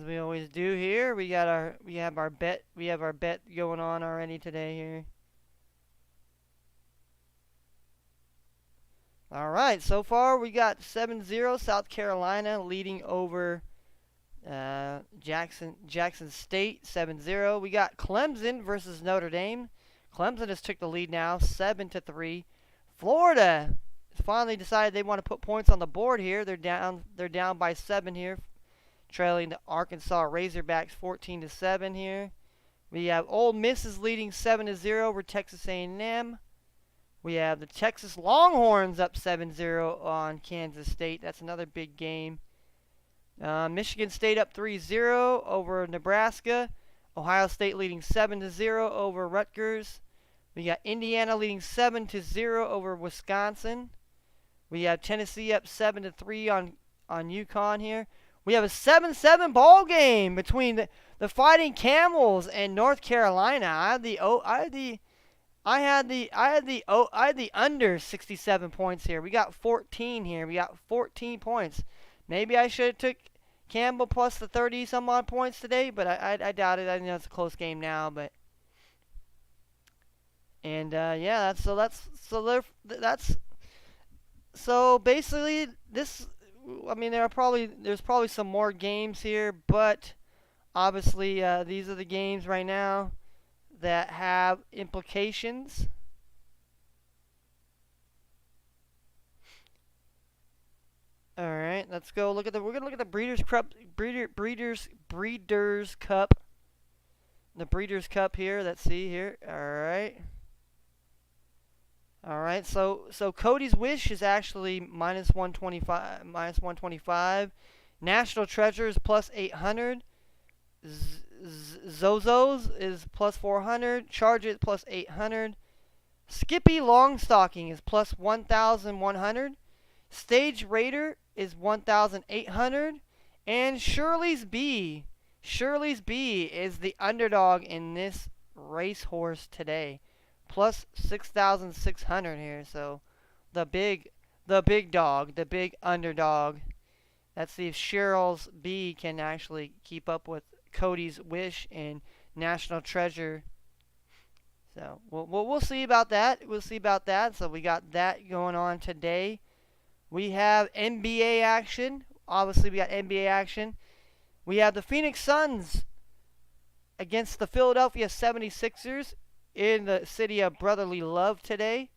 as we always do here. We have our bet going on already today here. All right, so far we got 7-0 South Carolina leading over Jackson State 7-0. We got Clemson versus Notre Dame. Clemson has took the lead now 7-3. Florida finally decided they want to put points on the board here. They're down by 7 here, trailing the Arkansas Razorbacks 14-7 here. We have Ole Miss is leading 7-0 over Texas A&M. We have the Texas Longhorns up 7-0 on Kansas State. That's another big game. Michigan State up 3-0 over Nebraska. Ohio State leading 7-0 over Rutgers. We got Indiana leading 7-0 over Wisconsin. We have Tennessee up 7-3 on UConn here. We have a 7-7 ball game between the Fighting Camels and North Carolina. I had the under 67 points here. We got 14 here. We got 14 points. Maybe I should have took Campbell plus the 30 some odd points today, but I doubt it. I know it's a close game now, but yeah, so basically this. I mean, there's probably some more games here, but obviously these are the games right now that have implications. All right, let's go look at we're gonna look at the Breeders' Cup, Breeders' Cup, the Breeders' Cup here. Let's see here. All right. So Cody's Wish is actually minus 125. National Treasure is plus 800. Zozo's is plus 400. Charge It plus 800. Skippy Longstocking is plus 1,100. Stage Raider is 1,800. And Shirley's Bee is the underdog in this racehorse today, plus 6,600 here. So the big dog, the big underdog. Let's see if Cheryl's Bee can actually keep up with Cody's Wish and National Treasure. So we'll see about that. So we got that going on today. We have NBA action. Obviously, we got NBA action. We have the Phoenix Suns against the Philadelphia 76ers in the city of brotherly love today.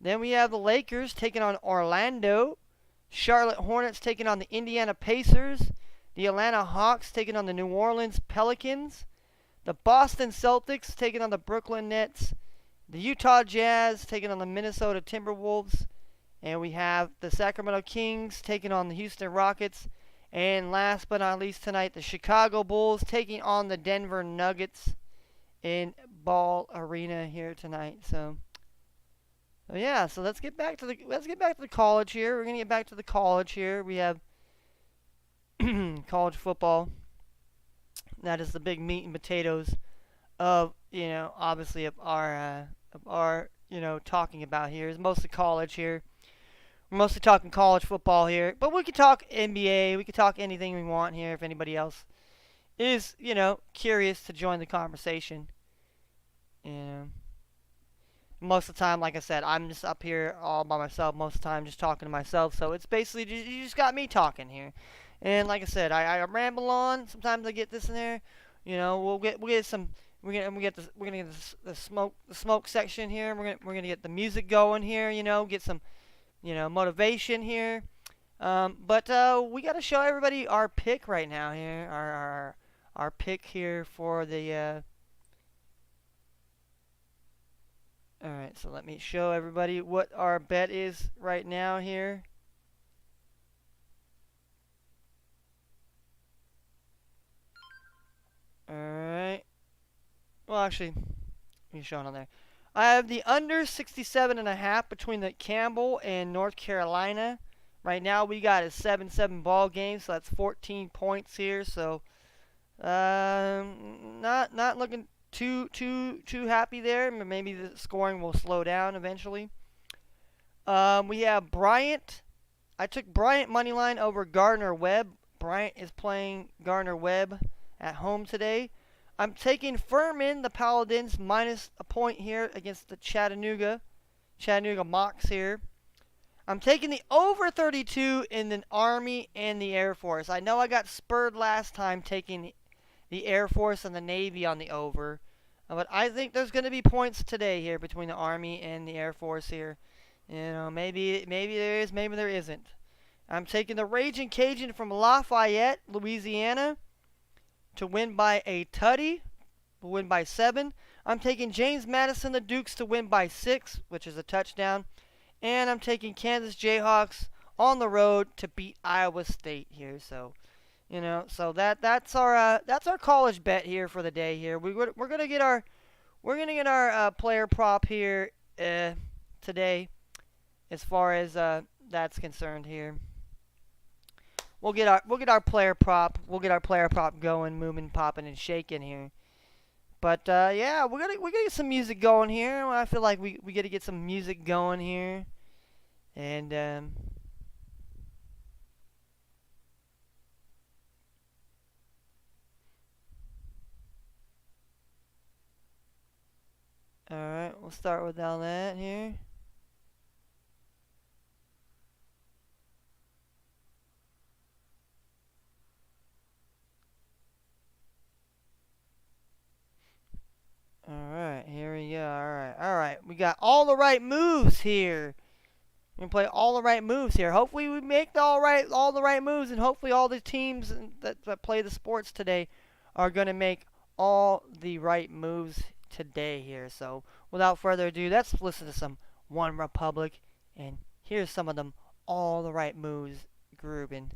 Then we have the Lakers taking on Orlando. Charlotte Hornets taking on the Indiana Pacers. The Atlanta Hawks taking on the New Orleans Pelicans. The Boston Celtics taking on the Brooklyn Nets. The Utah Jazz taking on the Minnesota Timberwolves. And we have the Sacramento Kings taking on the Houston Rockets. And last but not least tonight, the Chicago Bulls taking on the Denver Nuggets in Ball Arena here tonight. So yeah, so let's get back to the college here. We're gonna get back to the college here. We have college football. That is the big meat and potatoes of obviously of our talking about here. Is mostly college here. We're mostly talking college football here, but we could talk NBA. We could talk anything we want here. If anybody else is curious to join the conversation, most of the time, like I said, I'm just up here all by myself. Most of the time, just talking to myself. So it's basically you just got me talking here. And like I said, I ramble on. Sometimes I get this in there. We're gonna get the smoke section here. We're gonna get the music going here. Get some motivation here. But we gotta show everybody our pick right now here. Our pick here for the. All right, so let me show everybody what our bet is right now here. Alright. Well, actually, let me show it on there. I have the under 67.5 between the Campbell and North Carolina. Right now, we got a 7-7 ball game, so that's 14 points here. So, not looking too happy there. Maybe the scoring will slow down eventually. We have Bryant. I took Bryant moneyline over Gardner Webb Bryant is playing Gardner-Webb at home today. I'm taking Furman, the Paladins, minus a point here against the Chattanooga Mocs here. I'm taking the over 32 in the Army and the Air Force. I know I got spurred last time taking the Air Force and the Navy on the over. But I think there's going to be points today here between the Army and the Air Force here. You know, maybe there is, maybe there isn't. I'm taking the Raging Cajun from Lafayette, Louisiana, to win by a tutty. We'll win by 7. I'm taking James Madison, the Dukes, to win by 6, which is a touchdown. And I'm taking Kansas Jayhawks on the road to beat Iowa State here. So, you know, so that's our college bet here for the day here. We're gonna get our player prop here today, as far as that's concerned here. We'll get our player prop. We'll get our player prop going, moving, popping, and shaking here. But yeah, we're gonna get some music going here. I feel like we gotta get some music going here, and all right, we'll start with all that here. Alright, here we go. Alright. We got all the right moves here. We're going to play all the right moves here. Hopefully we make all the right moves, and hopefully all the teams that play the sports today are going to make all the right moves today here. So, without further ado, let's listen to some One Republic, and here's some of them all the right moves grooving.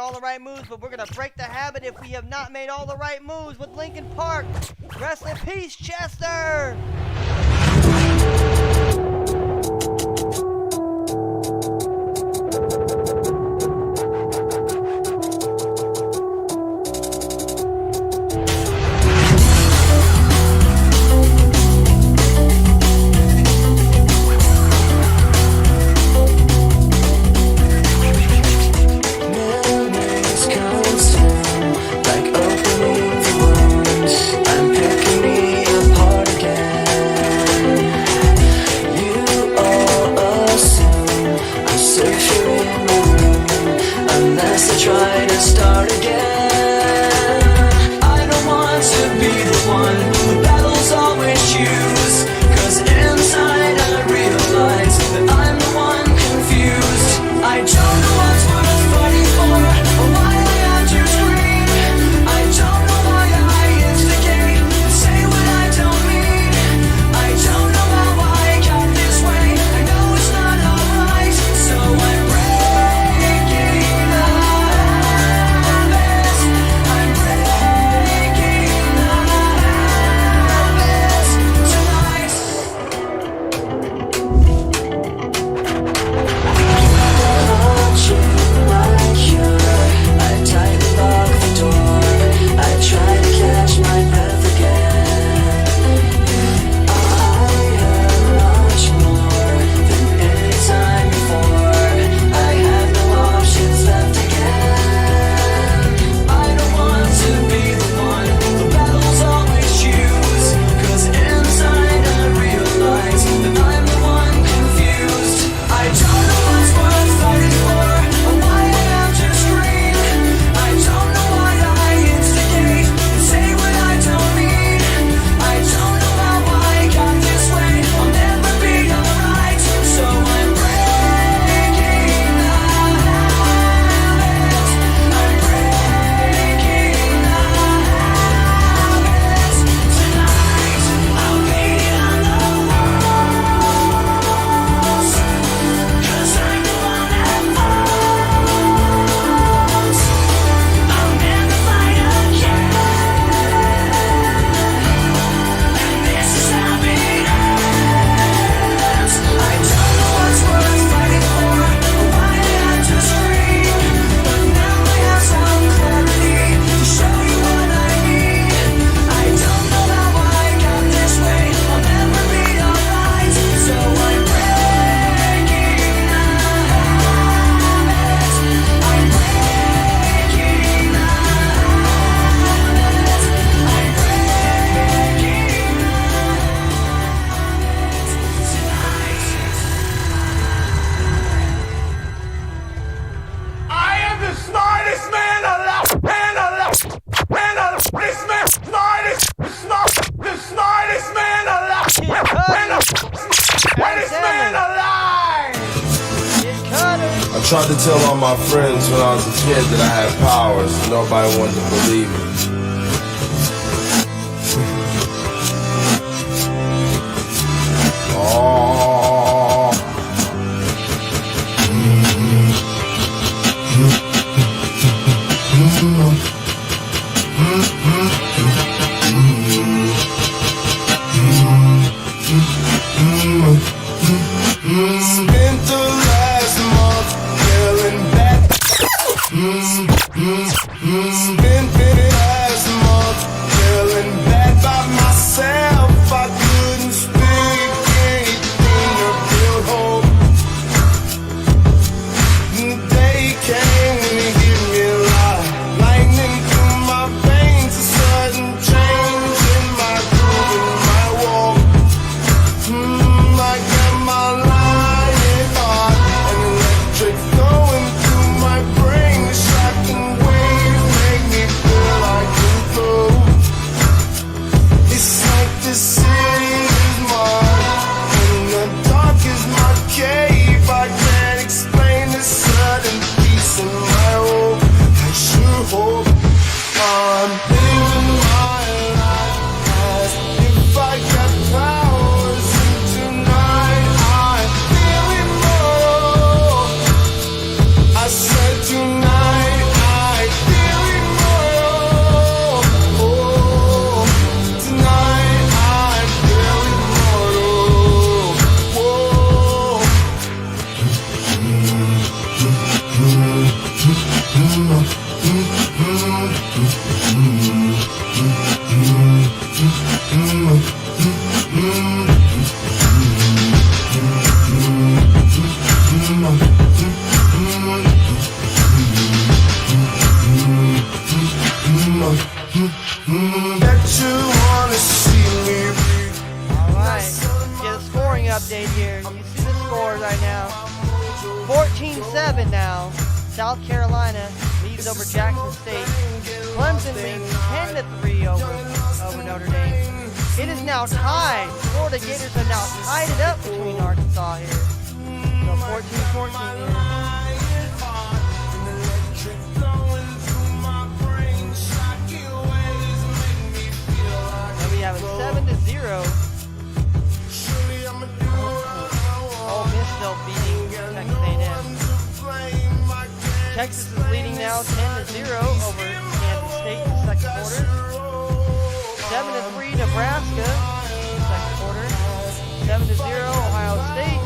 all the right moves, but we're going to break the habit if we have not made all the right moves with Linkin Park. Rest in peace, Chester! I tried to tell all my friends when I was a kid that I had powers, and nobody wanted to believe me. Spent the last month feeling bad. Spent the last month feeling bad by myself. I couldn't speak anything to build hope. The day came when you gave me life, lightning through my veins, a sudden change in my groove and my walk. I got my lying heart, an electric going through my brain. The shocking waves make me feel South Carolina leads over Jackson State. Clemson leads 10-3 over Notre Dame. It is now tied. Florida Gators have now tied it up between Arkansas here. So 14-14 here. And we have a 7-0. Ole Miss still beating Texas A&M. Texas is leading now 10-0 over Kansas State in the second quarter. 7-3 Nebraska in the second quarter. 7-0 Ohio State.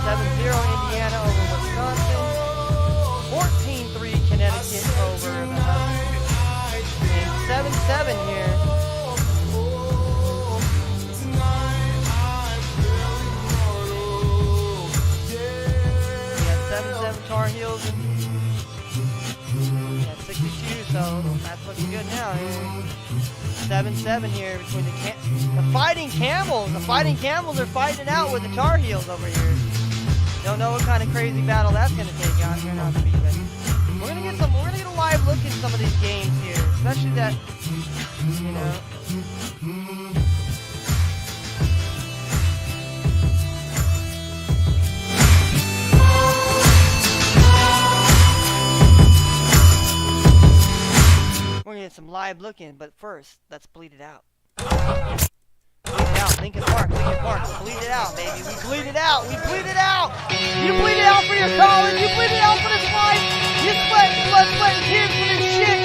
7-0 Indiana over Wisconsin. 14-3 Connecticut over the Huskies. And 7-7 here. Tar Heels at 62, so that's looking good now. 7-7 here between the Fighting Camels. The Fighting Camels are fighting it out with the Tar Heels over here. Don't know what kind of crazy battle that's going to take out here now. We're gonna get a live look at some of these games here, especially that, you know. We're gonna get some live looking, but first, let's bleed it out. Bleed it out, Lincoln Park, bleed it out, baby. We bleed it out, we bleed it out. You bleed it out for your college, you bleed it out for this life. You sweat, blood, sweat, and tears for this shit.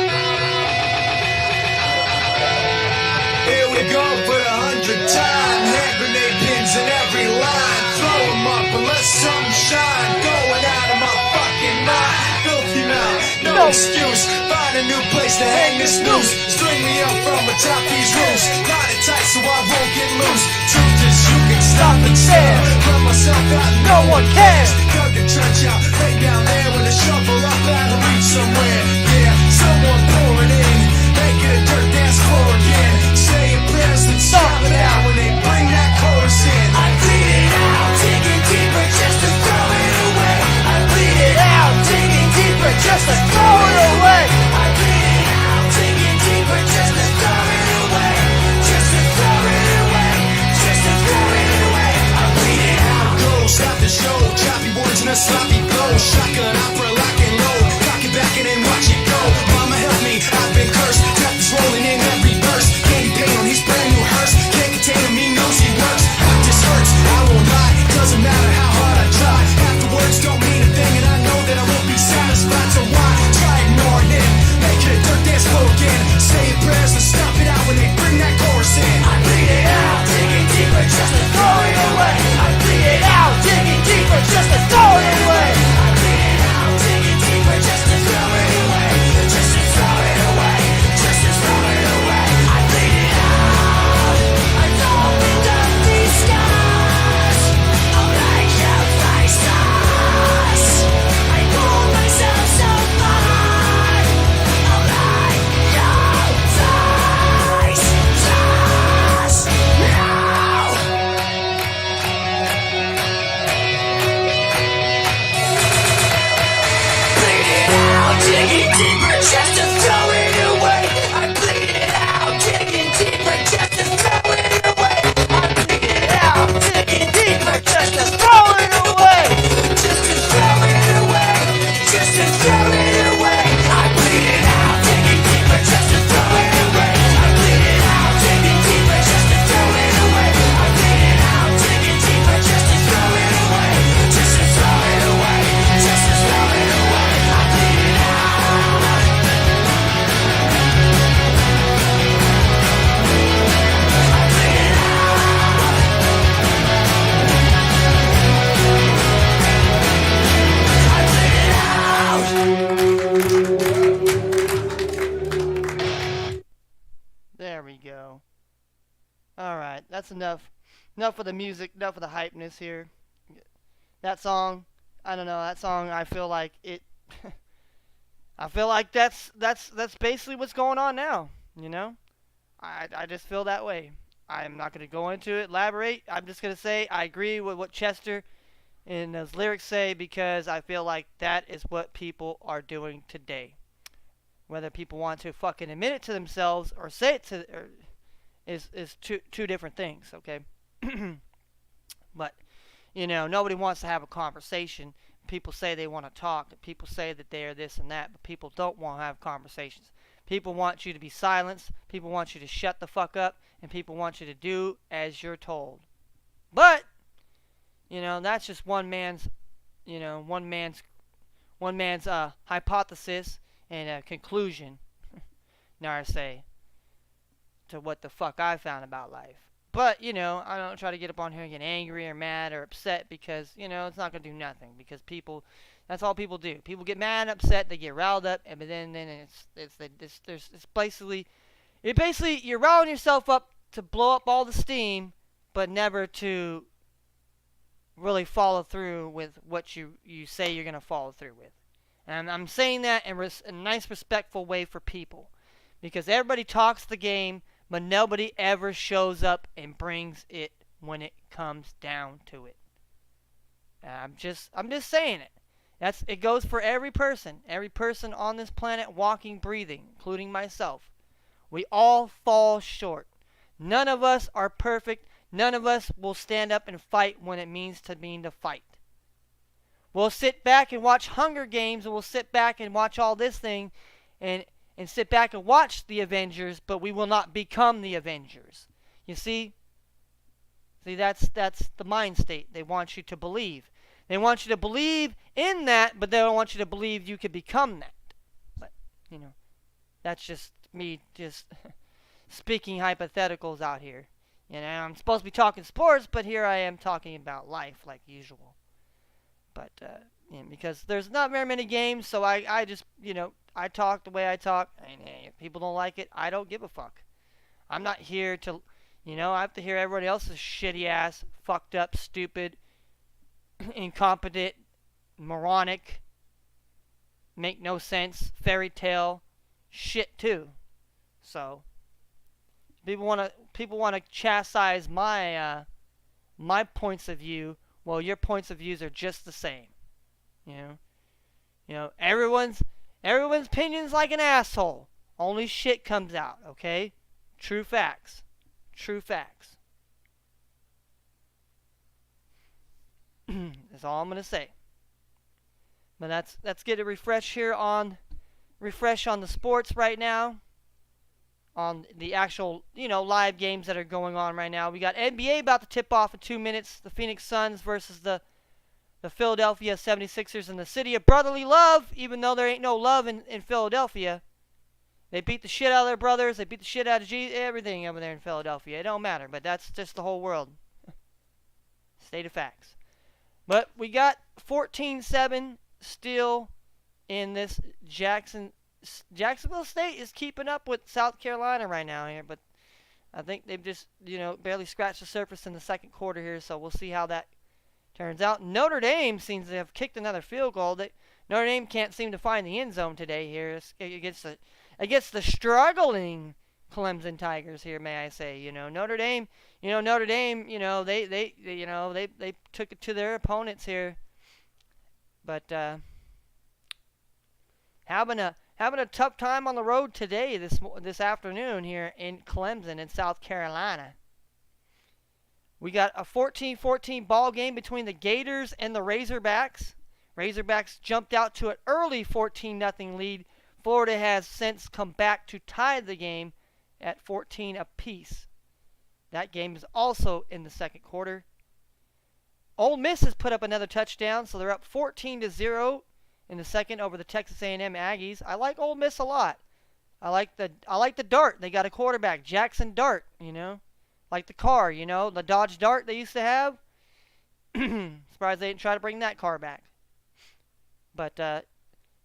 Here we go for the 100th time. Hand grenade pins in every line. Throw them up and let some shine. Going out of my fucking mind. Filthy mouth, no excuse. Find a new place to hang this noose. String me up from atop these roofs. Knot it tight so I won't get loose. Truth is you can stop and stare. Run myself out and no one cares. Dug the trench out, lay down there with a shovel up out of reach somewhere. Yeah, someone pouring in. Make it a dirt dance floor again. Saying prayers and stop it out when they bring that chorus in. I bleed it out, digging deeper just to throw it away. I bleed it out, digging deeper just to throw it away. I bleed it out, digging deeper just to throw it away. Just to throw it away. Just to throw it away. I bleed it out. Go, stop the show. Choppy words and a sloppy blow. Shotgun opera lock and load. Cock it back and then watch it go. Mama help me, I've been cursed. Death is rolling in every verse. Candy paint on his brand new hearse. Can't contain him, he knows he works. This hurts, I won't lie. Doesn't matter how hard I try. Half the words don't mean a thing, and I know that I won't be satisfied. So why try ignoring him? Make it a dirt dance floor again. Saying prayers and stop it out when they bring that chorus in. I bleed it out, digging deeper just to throw it away. I bleed it out, digging deeper just to throw it away. I bleed it out, digging deeper just to throw it away. Just to throw it away. Just to throw it away. I bleed it out. I've opened up these skies. I'll break out my stars. I pull myself so far. I'll light your eyes. Stars now. Bleed it out, digging deeper just to throw it away. I bleed it out, digging deeper just to throw it away. I bleed it out, digging deeper just to throw it away. Just to throw it away. Just to throw it away. I bleed it out, digging deeper just to throw it away. I bleed it out, digging deeper just to throw it away. I bleed it out, digging deeper just to throw it away. Just to throw it away. Just to throw it away. I bleed it out. There we go. Alright, that's enough. Enough of the music, enough of the hypeness here. That song, I don't know, that song, I feel like it... I feel like that's basically what's going on now, you know? I just feel that way. I'm not going to go into it, elaborate. I'm just going to say I agree with what Chester And those lyrics say because I feel like that is what people are doing today. Whether people want to fucking admit it to themselves or say it to is two different things, okay? But nobody wants to have a conversation. People say they want to talk. People say that they are this and that, but people don't want to have conversations. People want you to be silenced. People want you to shut the fuck up, and people want you to do as you're told. But that's just one man's hypothesis and conclusion. Now I say to what the fuck I found about life. But, I don't try to get up on here and get angry or mad or upset because, it's not going to do nothing. Because that's all people do. People get mad, upset, they get riled up, and then it's basically, you're riling yourself up to blow up all the steam, but never to really follow through with what you say you're going to follow through with. And I'm saying that in a nice, respectful way for people. Because everybody talks the game, but nobody ever shows up and brings it when it comes down to it. I'm just saying it. It goes for every person on this planet, walking, breathing, including myself. We all fall short. None of us are perfect. None of us will stand up and fight when it means to fight. We'll sit back and watch Hunger Games, and we'll sit back and watch all this thing, and sit back and watch the Avengers, but we will not become the Avengers. You see? That's the mind state they want you to believe. They want you to believe in that, but they don't want you to believe you could become that. But, that's just me just speaking hypotheticals out here. I'm supposed to be talking sports, but here I am talking about life like usual. But, because there's not very many games, so I just, I talk the way I talk, and if people don't like it, I don't give a fuck. I'm not here to, I have to hear everybody else's shitty ass, fucked up, stupid, incompetent, moronic, make no sense, fairy tale shit too. So, people want to chastise my points of view. Well, your points of views are just the same. Everyone's opinion's like an asshole. Only shit comes out, okay? True facts. True facts. That's all I'm gonna say. But let's get a refresh on the sports right now. On the actual, live games that are going on right now. We got NBA about to tip off in 2 minutes. The Phoenix Suns versus the Philadelphia 76ers in the city of brotherly love, even though there ain't no love in Philadelphia. They beat the shit out of their brothers. They beat the shit out of everything over there in Philadelphia. It don't matter, but that's just the whole world. State of facts. But we got 14-7 still in this Jacksonville State is keeping up with South Carolina right now here, but I think they've just, barely scratched the surface in the second quarter here, so we'll see how that turns out. Notre Dame seems to have kicked another field goal. Notre Dame can't seem to find the end zone today here against the struggling Clemson Tigers here, may I say. Notre Dame, they took it to their opponents here, but having a tough time on the road today, this afternoon here in Clemson in South Carolina. We got a 14-14 ball game between the Gators and the Razorbacks. Razorbacks jumped out to an early 14-0 lead. Florida has since come back to tie the game at 14 apiece. That game is also in the second quarter. Ole Miss has put up another touchdown, so they're up 14-0 in the second over the Texas A&M Aggies. I like Ole Miss a lot. I like the Dart. They got a quarterback, Jackson Dart, Like the car, the Dodge Dart they used to have. Surprised they didn't try to bring that car back. But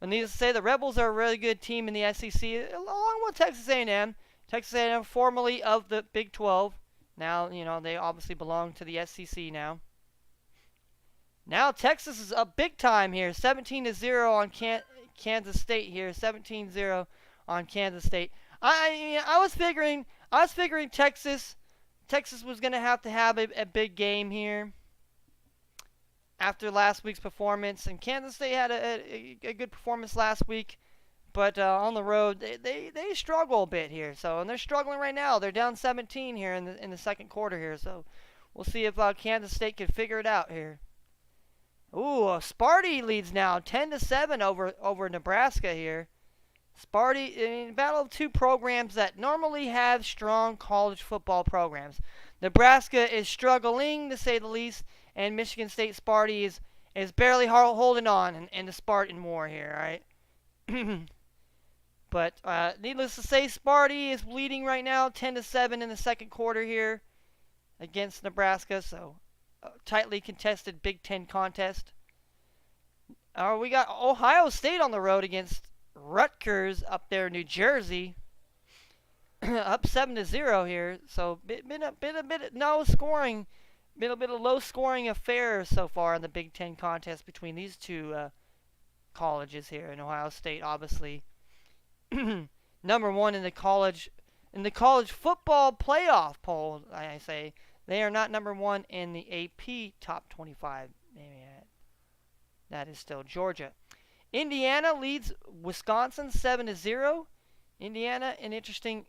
needless to say, the Rebels are a really good team in the SEC, along with Texas A&M. Texas A&M, formerly of the Big 12. Now, they obviously belong to the SEC now. Now Texas is up big time here, 17-0 on Kansas State here, 17-0 on Kansas State. I was figuring Texas was going to have a big game here. after last week's performance. And Kansas State had a good performance last week, but on the road they struggle a bit here. So and they're struggling right now. They're down 17 here in the second quarter here. So we'll see if Kansas State can figure it out here. Ooh, Sparty leads now 10-7 over Nebraska here. Sparty in battle of two programs that normally have strong college football programs. Nebraska is struggling, to say the least, and Michigan State Sparty is barely holding on in the Spartan war here, all right? But needless to say, Sparty is leading right now 10-7 in the second quarter here against Nebraska, so tightly contested Big Ten contest. We got Ohio State on the road against Rutgers up there in New Jersey. Up 7-0 here, so been a bit no scoring, been a bit of low scoring affair so far in the Big Ten contest between these two colleges here. In Ohio State, obviously, number one in the college football playoff poll. I say they are not number one in the AP top 25. That is still Georgia. Indiana leads Wisconsin 7-0. Indiana, an interesting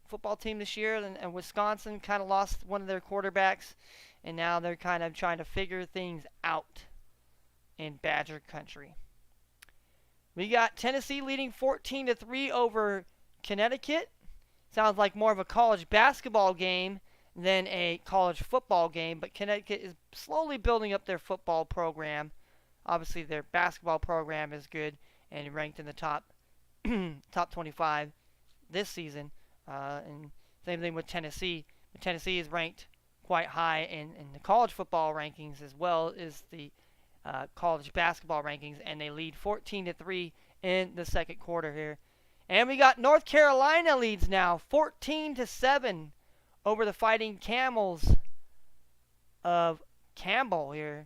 football team this year, and Wisconsin kind of lost one of their quarterbacks, and now they're kind of trying to figure things out in Badger country. We got Tennessee leading 14-3 over Connecticut. Sounds like more of a college basketball game than a college football game, but Connecticut is slowly building up their football program. Obviously, their basketball program is good and ranked in the top 25 this season. And same thing with Tennessee. Tennessee is ranked quite high in the college football rankings as well as the college basketball rankings, and they lead 14-3 in the second quarter here. And we got North Carolina leads now 14-7 over the Fighting Camels of Campbell here.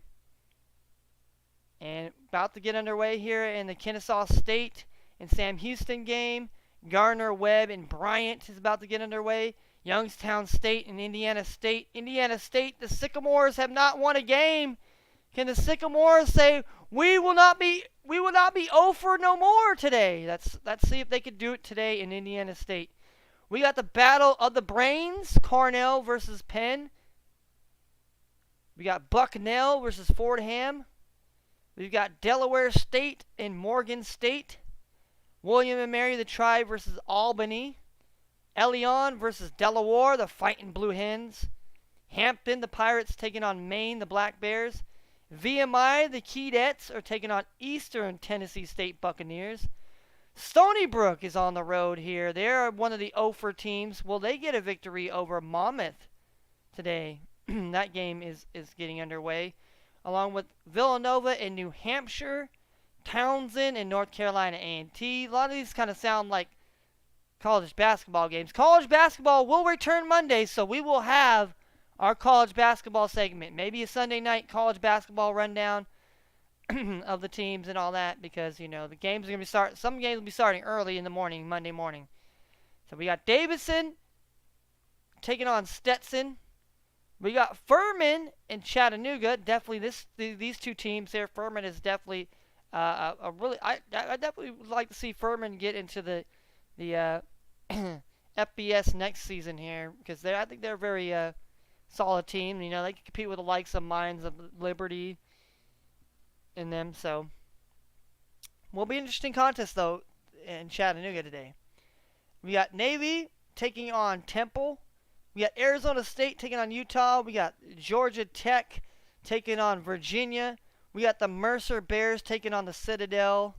And about to get underway here in the Kennesaw State and Sam Houston game. Gardner Webb and Bryant is about to get underway. Youngstown State and Indiana State. Indiana State, the Sycamores have not won a game. Can the Sycamores say, we will not be 0 for no more today? Let's see if they could do it today in Indiana State. We got the Battle of the Brains, Cornell versus Penn. We got Bucknell versus Fordham. We've got Delaware State and Morgan State. William and Mary the Tribe versus Albany. Elion versus Delaware, the Fighting Blue Hens. Hampton, the Pirates, taking on Maine, the Black Bears. VMI, the Keydets, are taking on Eastern Tennessee State Buccaneers. Stony Brook is on the road here. They're one of the Ophir teams. Will they get a victory over Monmouth today? That game is getting underway. Along with Villanova in New Hampshire, Townsend in North Carolina A&T. A lot of these kind of sound like college basketball games. College basketball will return Monday, so we will have our college basketball segment. Maybe a Sunday night college basketball rundown of the teams and all that, because, you know, the games are going to be some games will be starting early in the morning, Monday morning. So we got Davidson taking on Stetson. We got Furman and Chattanooga. Definitely these two teams here. Furman is definitely a really. I definitely would like to see Furman get into the FBS next season here, because I think they're a very solid team. You know, they can compete with the likes of Mines of Liberty in them. So will be an interesting contest though in Chattanooga today. We got Navy taking on Temple. We got Arizona State taking on Utah. We got Georgia Tech taking on Virginia. We got the Mercer Bears taking on the Citadel.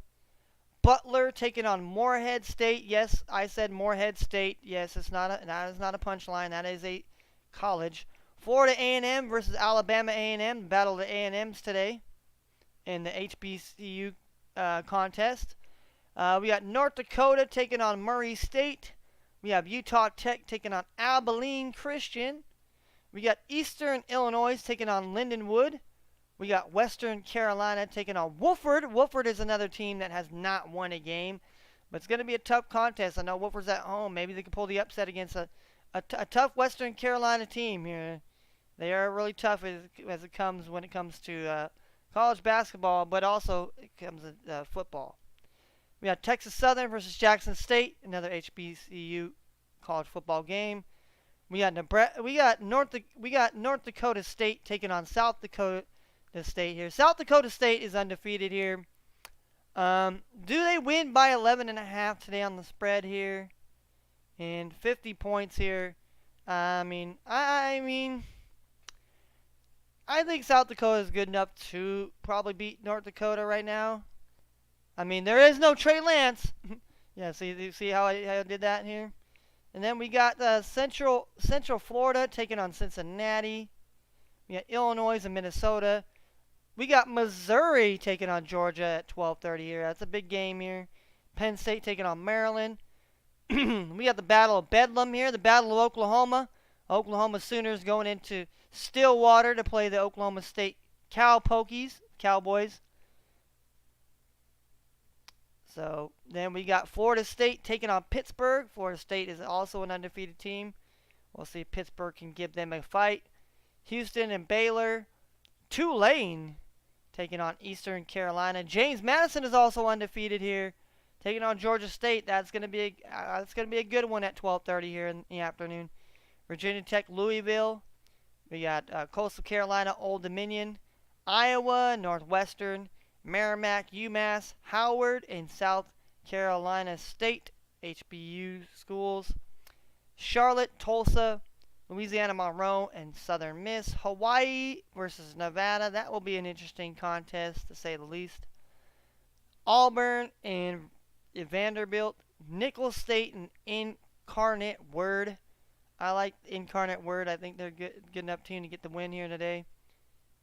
Butler taking on Morehead State. Yes, I said Morehead State. Yes, that is not a punchline. That is a college. Florida A&M versus Alabama A&M. The battle of the A&Ms today in the HBCU contest. We got North Dakota taking on Murray State. We have Utah Tech taking on Abilene Christian. We got Eastern Illinois taking on Lindenwood. We got Western Carolina taking on Wofford. Wofford is another team that has not won a game, but it's going to be a tough contest. I know Wofford's at home. Maybe they can pull the upset against a tough Western Carolina team here. They are really tough as it comes when it comes to college basketball, but also it comes to football. We got Texas Southern versus Jackson State, another HBCU college football game. We got North Dakota State taking on South Dakota State here. South Dakota State is undefeated here. Do they win by 11.5 today on the spread here? And 50 points here. I think South Dakota is good enough to probably beat North Dakota right now. I mean, there is no Trey Lance. Yeah, see how I did that here? And then we got Central Florida taking on Cincinnati. We got Illinois and Minnesota. We got Missouri taking on Georgia at 12:30 here. That's a big game here. Penn State taking on Maryland. We got the Battle of Bedlam here, the Battle of Oklahoma. Oklahoma Sooners going into Stillwater to play the Oklahoma State Cowboys. So then we got Florida State taking on Pittsburgh. Florida State is also an undefeated team. We'll see if Pittsburgh can give them a fight. Houston and Baylor. Tulane taking on Eastern Carolina. James Madison is also undefeated here, taking on Georgia State. That's gonna be a good one at 12:30 here in the afternoon. Virginia Tech, Louisville. We got Coastal Carolina, Old Dominion, Iowa, Northwestern, Merrimack, UMass, Howard, and South Carolina State HBU schools. Charlotte, Tulsa, Louisiana Monroe, and Southern Miss. Hawaii versus Nevada. That will be an interesting contest, to say the least. Auburn and Vanderbilt. Nicholls State and Incarnate Word. I like Incarnate Word. I think they're good enough team to get the win here today.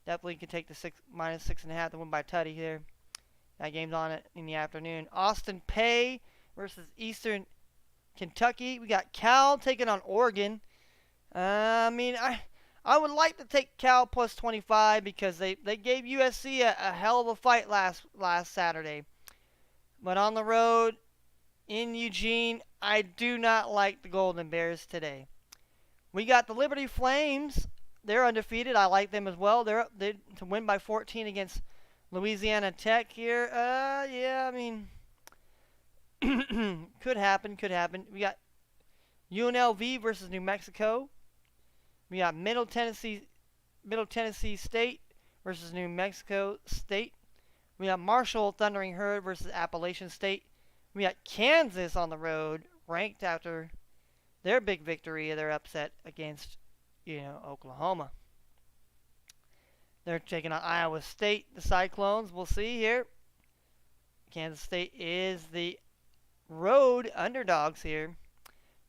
Definitely could take the -6.5 to win by Tutty here. That game's on it in the afternoon. Austin Peay versus Eastern Kentucky. We got Cal taking on Oregon. I would like to take Cal plus 25 because they gave USC a hell of a fight last Saturday. But on the road in Eugene, I do not like the Golden Bears today. We got the Liberty Flames. They're undefeated. I like them as well. They're to win by 14 against Louisiana Tech here. Could happen. We got UNLV versus New Mexico. We got Middle Tennessee State versus New Mexico State. We got Marshall Thundering Herd versus Appalachian State. We got Kansas on the road, ranked after their big victory, their upset against Oklahoma. They're taking on Iowa State, the Cyclones. We'll see here. Kansas State is the road underdogs here.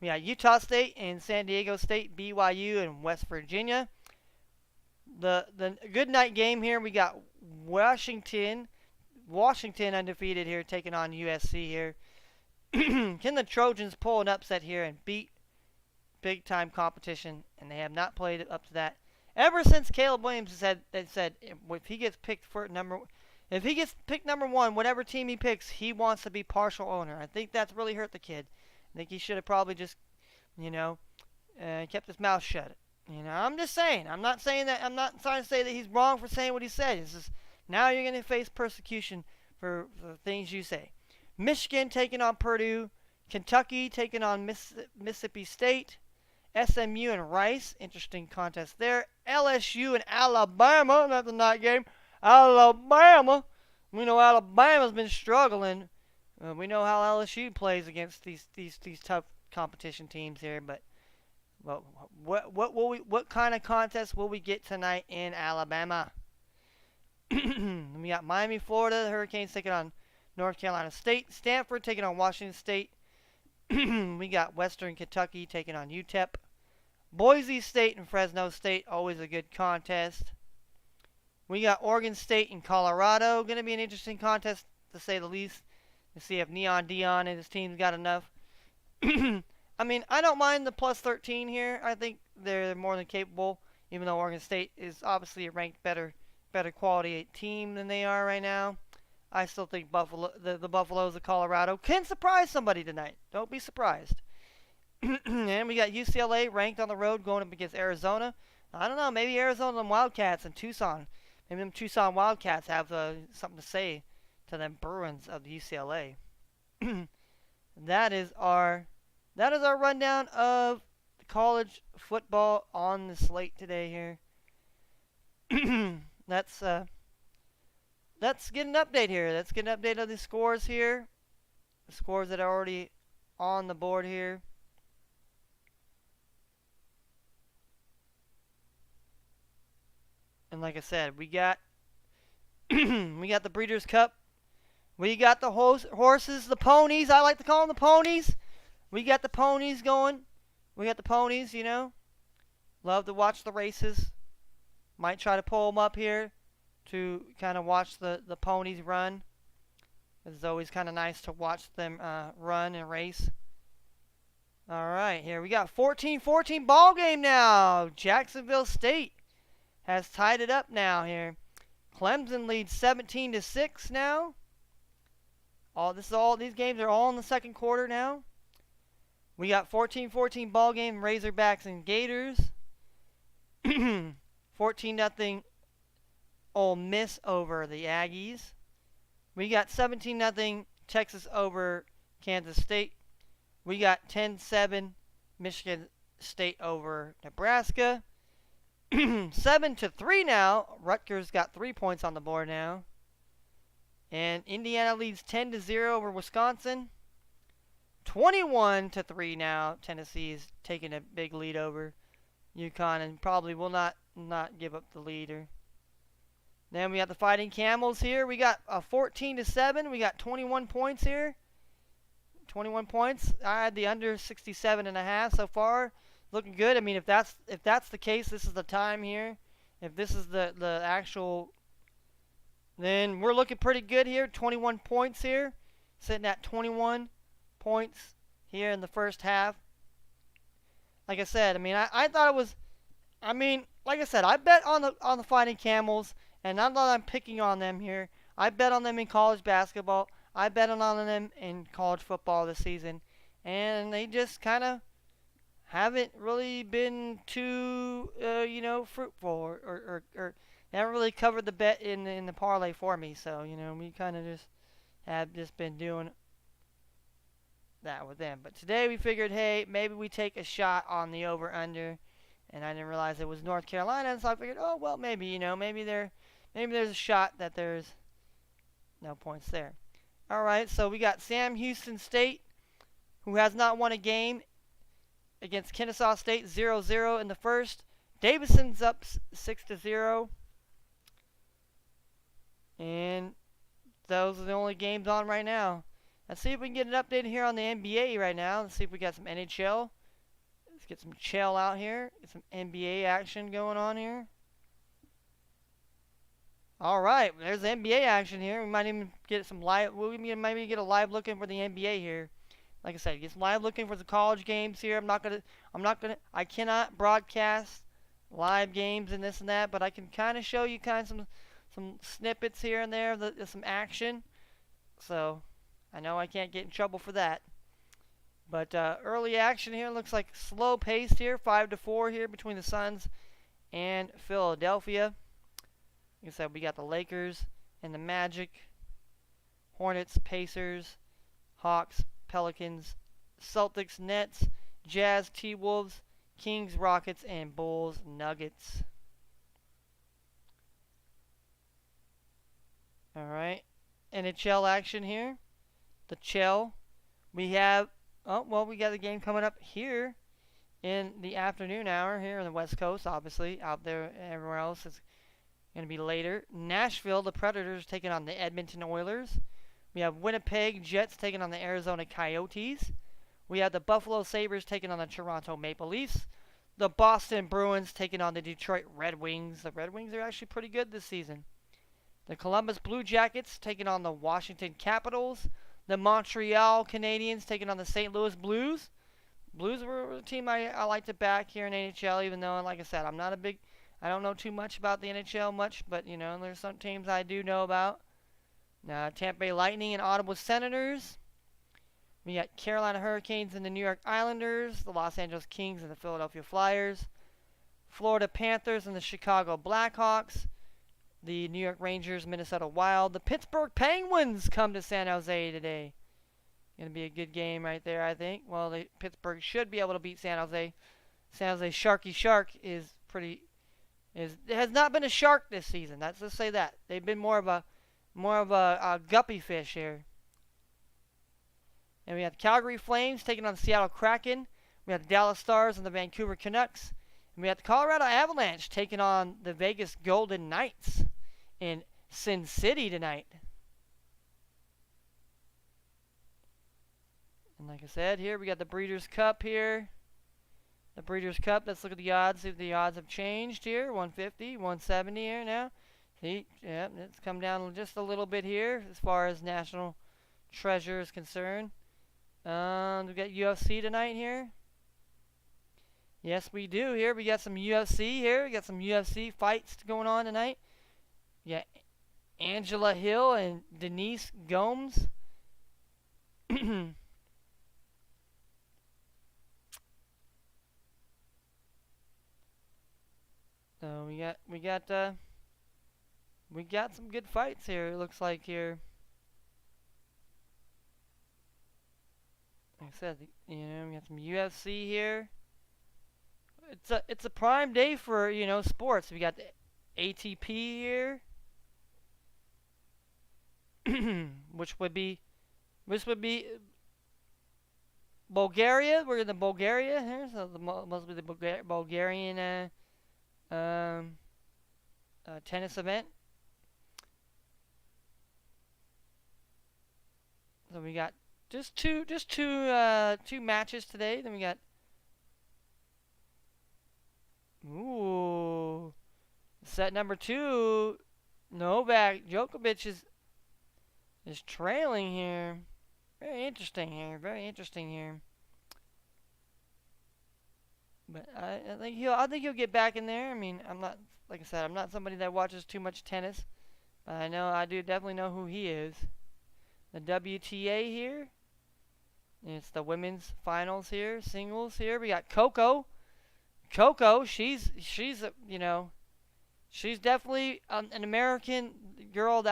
We got Utah State and San Diego State, BYU and West Virginia. The good night game here. We got Washington undefeated here, taking on USC here. Can the Trojans pull an upset here and beat big time competition? And they have not played up to that ever since Caleb Williams said if he gets picked number one, whatever team he picks, he wants to be partial owner. I think that's really hurt the kid. I think he should have probably just kept his mouth shut. I'm just saying. I'm not trying to say that he's wrong for saying what he said. It's just now you're going to face persecution for the things you say. Michigan taking on Purdue. Kentucky taking on Mississippi State. SMU and Rice. Interesting contest there. LSU and Alabama. That's a night game. Alabama. We know Alabama's been struggling. We know how LSU plays against these tough competition teams here. But what kind of contest will we get tonight in Alabama? We got Miami, Florida. The Hurricanes taking on North Carolina State. Stanford taking on Washington State. We got Western Kentucky taking on UTEP. Boise State and Fresno State, always a good contest. We got Oregon State and Colorado. Going to be an interesting contest, to say the least, to see if Neon Dion and his team's got enough. I don't mind the plus 13 here. I think they're more than capable, even though Oregon State is obviously a ranked better quality team than they are right now. I still think the Buffaloes of Colorado can surprise somebody tonight. Don't be surprised. And we got UCLA ranked on the road going up against Arizona. I don't know. Maybe Arizona Wildcats and Tucson. Maybe them Tucson Wildcats have something to say to them Bruins of the UCLA. that is our rundown of college football on the slate today here. let's get an update here. Let's get an update of the scores here. The scores that are already on the board here. And like I said, we got the Breeders' Cup. We got the horses, the ponies. I like to call them the ponies. We got the ponies going. We got the ponies, you know. Love to watch the races. Might try to pull them up here to kind of watch the ponies run. It's always kind of nice to watch them run and race. All right, here we got 14-14 ball game now. Jacksonville State has tied it up now here. Clemson leads 17-6 now. These games are all in the second quarter now. We got 14-14 ball game, Razorbacks and Gators. 14-0 Ole Miss over the Aggies. We got 17-0 Texas over Kansas State. We got 10-7 Michigan State over Nebraska. 7-3 now. Rutgers got 3 points on the board now. And Indiana leads 10-0 over Wisconsin. 21-3 now. Tennessee's taking a big lead over UConn and probably will not give up the leader. Then we got the Fighting Camels here. We got 14-7. We got 21 points here. 21 points. I had the under 67.5 so far. Looking good. I mean, if that's the case, this is the time here. If this is the actual, then we're looking pretty good here. 21 points here. Sitting at 21 points here in the first half. Like I said, I mean, I thought it was, I mean, like I said, I bet on the Fighting Camels, and not that I'm picking on them here. I bet on them in college basketball. I bet on them in college football this season, and they just kind of haven't really been too, fruitful, or they haven't really covered the bet in the parlay for me. So, we kind of just have just been doing that with them. But today we figured, hey, maybe we take a shot on the over/under, and I didn't realize it was North Carolina, so I figured, oh well, maybe maybe there's a shot that there's no points there. All right, so we got Sam Houston State, who has not won a game, against Kennesaw State, 0-0 in the first. Davidson's up 6-0. And those are the only games on right now. Let's see if we can get an update here on the NBA right now. Let's see if we got some NHL. Let's get some chill out here. Get some NBA action going on here. All right, there's the NBA action here. We might even get some live. We might even get a live looking for the NBA here. Like I said, get some live looking for the college games here. I cannot broadcast live games and this and that, but I can kind of show you some snippets here and there, some action. So I know I can't get in trouble for that. But early action here looks like slow paced here, 5-4 here between the Suns and Philadelphia. Like I said, we got the Lakers and the Magic, Hornets, Pacers, Hawks, Pelicans, Celtics, Nets, Jazz, T-Wolves, Kings, Rockets, and Bulls, Nuggets. All right, NHL action here. The Chell. We have, we got the game coming up here in the afternoon hour here on the West Coast, obviously. Out there, everywhere else is going to be later. Nashville, the Predators taking on the Edmonton Oilers. We have Winnipeg Jets taking on the Arizona Coyotes. We have the Buffalo Sabres taking on the Toronto Maple Leafs. The Boston Bruins taking on the Detroit Red Wings. The Red Wings are actually pretty good this season. The Columbus Blue Jackets taking on the Washington Capitals. The Montreal Canadiens taking on the St. Louis Blues. Blues were a team I like to back here in NHL, even though, like I said, I don't know too much about the NHL much, but, there's some teams I do know about. Tampa Bay Lightning and Ottawa Senators. We got Carolina Hurricanes and the New York Islanders, the Los Angeles Kings and the Philadelphia Flyers. Florida Panthers and the Chicago Blackhawks. The New York Rangers, Minnesota Wild. The Pittsburgh Penguins come to San Jose today. Going to be a good game right there, I think. Well, Pittsburgh should be able to beat San Jose. San Jose Sharky Shark has not been a shark this season. Let's say that. They've been more of a guppy fish here. And we have the Calgary Flames taking on the Seattle Kraken. We have the Dallas Stars and the Vancouver Canucks. And we have the Colorado Avalanche taking on the Vegas Golden Knights in Sin City tonight. And like I said, here we got the Breeders' Cup here. The Breeders' Cup, let's look at the odds, see if the odds have changed here. 150, 170 here now. See, yeah, it's come down just a little bit here as far as National Treasure is concerned. We got UFC tonight here. Yes, we do here. We got some UFC here. We got some UFC fights going on tonight. Yeah, Angela Hill and Denise Gomes. So we got some good fights here. It looks like here. Like I said, we got some UFC here. It's a prime day for sports. We got the ATP here, which would be Bulgaria. We're in the Bulgaria here, so must be the Bulgarian tennis event. So we got just two matches today. Then we got set number 2. Novak Djokovic is trailing here. Very interesting here. But I think he'll get back in there. I mean, I'm not somebody that watches too much tennis, but I do definitely know who he is. The WTA here. It's the women's finals here, singles here. We got Coco. She's definitely an American girl.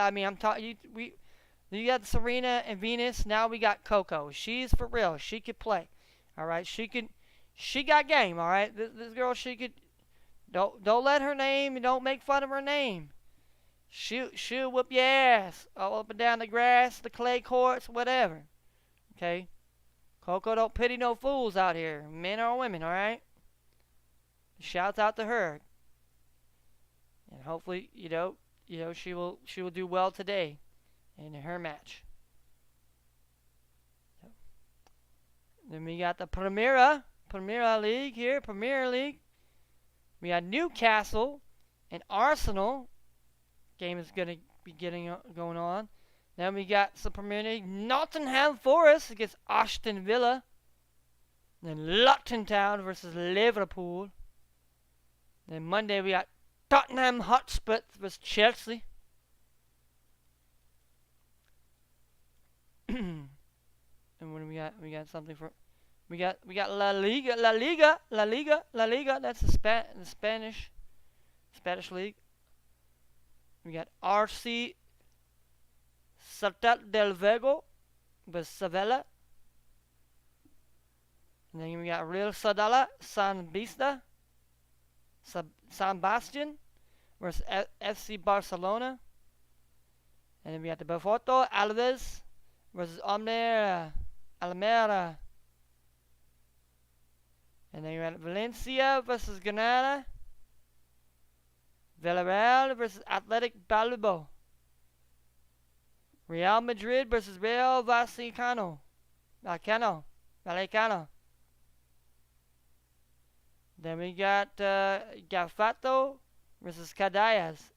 You got Serena and Venus. Now we got Coco. She's for real. She could play. All right, she got game. All right, this girl, she could. Don't let her name. Don't make fun of her name. She'll whoop your ass all up and down the grass, the clay courts, whatever. Okay, Coco don't pity no fools out here, men or women. All right. Shouts out to her, and hopefully, she will do well today in her match. Then we got the Premier League here. Premier League. We got Newcastle and Arsenal. Game is going to be going on. Then we got the Premier League. Nottingham Forest against Aston Villa. Then Luton Town versus Liverpool. Then Monday we got Tottenham Hotspur versus Chelsea. And what do we got? We got something for. We got La Liga. That's the Spanish league. We got RC Ciutat del Vigo versus Sevilla. And then we got Real Sociedad San Bastian versus FC Barcelona. And then we got the Deportivo Alaves versus Almeria. And then we got Valencia versus Granada. Villarreal versus Athletic Bilbao. Real Madrid versus Real Vallecano. Then we got Getafe versus Cadiz.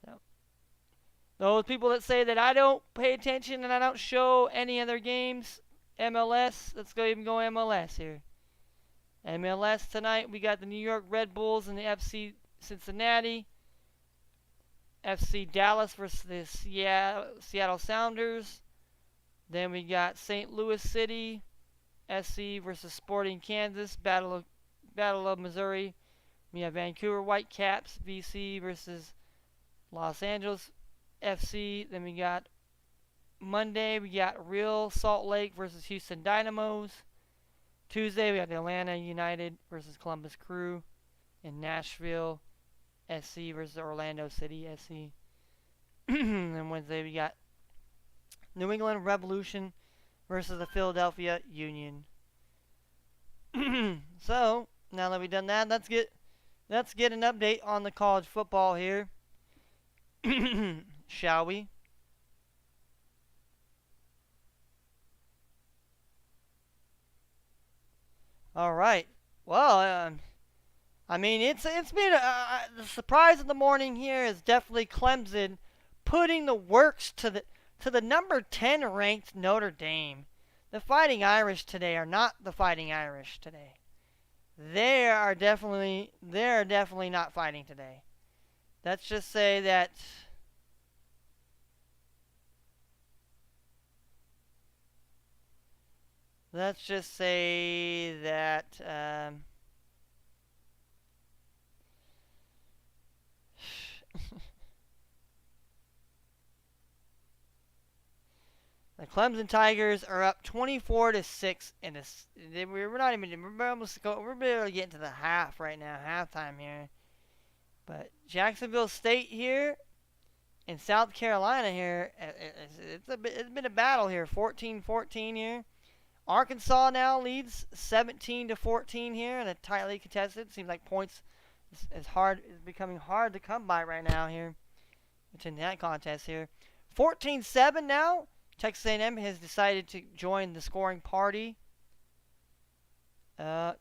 So, those people that say that I don't pay attention and I don't show any other games, MLS, let's go MLS here. MLS tonight, we got the New York Red Bulls and the FC Cincinnati. FC Dallas versus the Seattle Sounders. Then we got St. Louis City SC versus Sporting Kansas, Battle of Missouri. We have Vancouver Whitecaps, VC versus Los Angeles FC. Then we got Monday, we got Real Salt Lake versus Houston Dynamos. Tuesday, we got the Atlanta United versus Columbus Crew. In Nashville, SC versus Orlando City, SC. And Wednesday, we got New England Revolution versus the Philadelphia Union. So, now that we've done that, let's get an update on the college football here. Shall we? All right. Well, I mean, it's been the surprise of the morning here is definitely Clemson putting the works to the number 10 ranked Notre Dame. The Fighting Irish today are not the Fighting Irish today. They are definitely not fighting today. Let's just say that. Let's just say that the Clemson Tigers are up 24-6 in this. We're not even. We're barely getting to the half right now, halftime here. But Jacksonville State here and South Carolina here, it's been a battle here, 14-14 here. Arkansas now leads 17-14 here, and a tightly contested. Seems like points is becoming hard to come by right now here. It's in that contest here. 14-7 now. Texas A&M has decided to join the scoring party.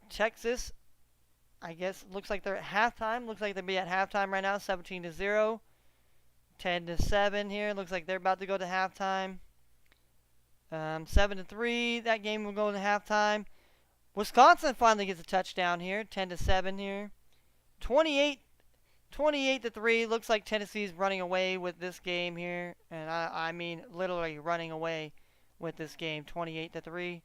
Texas, I guess, looks like they're at halftime. Looks like they'll be at halftime right now, 17-0. 10-7 here. Looks like they're about to go to halftime. 7-3. That game will go to halftime. Wisconsin finally gets a touchdown here. 10-7 here. 28-3. Looks like Tennessee's running away with this game here, and I mean literally running away with this game. 28-3.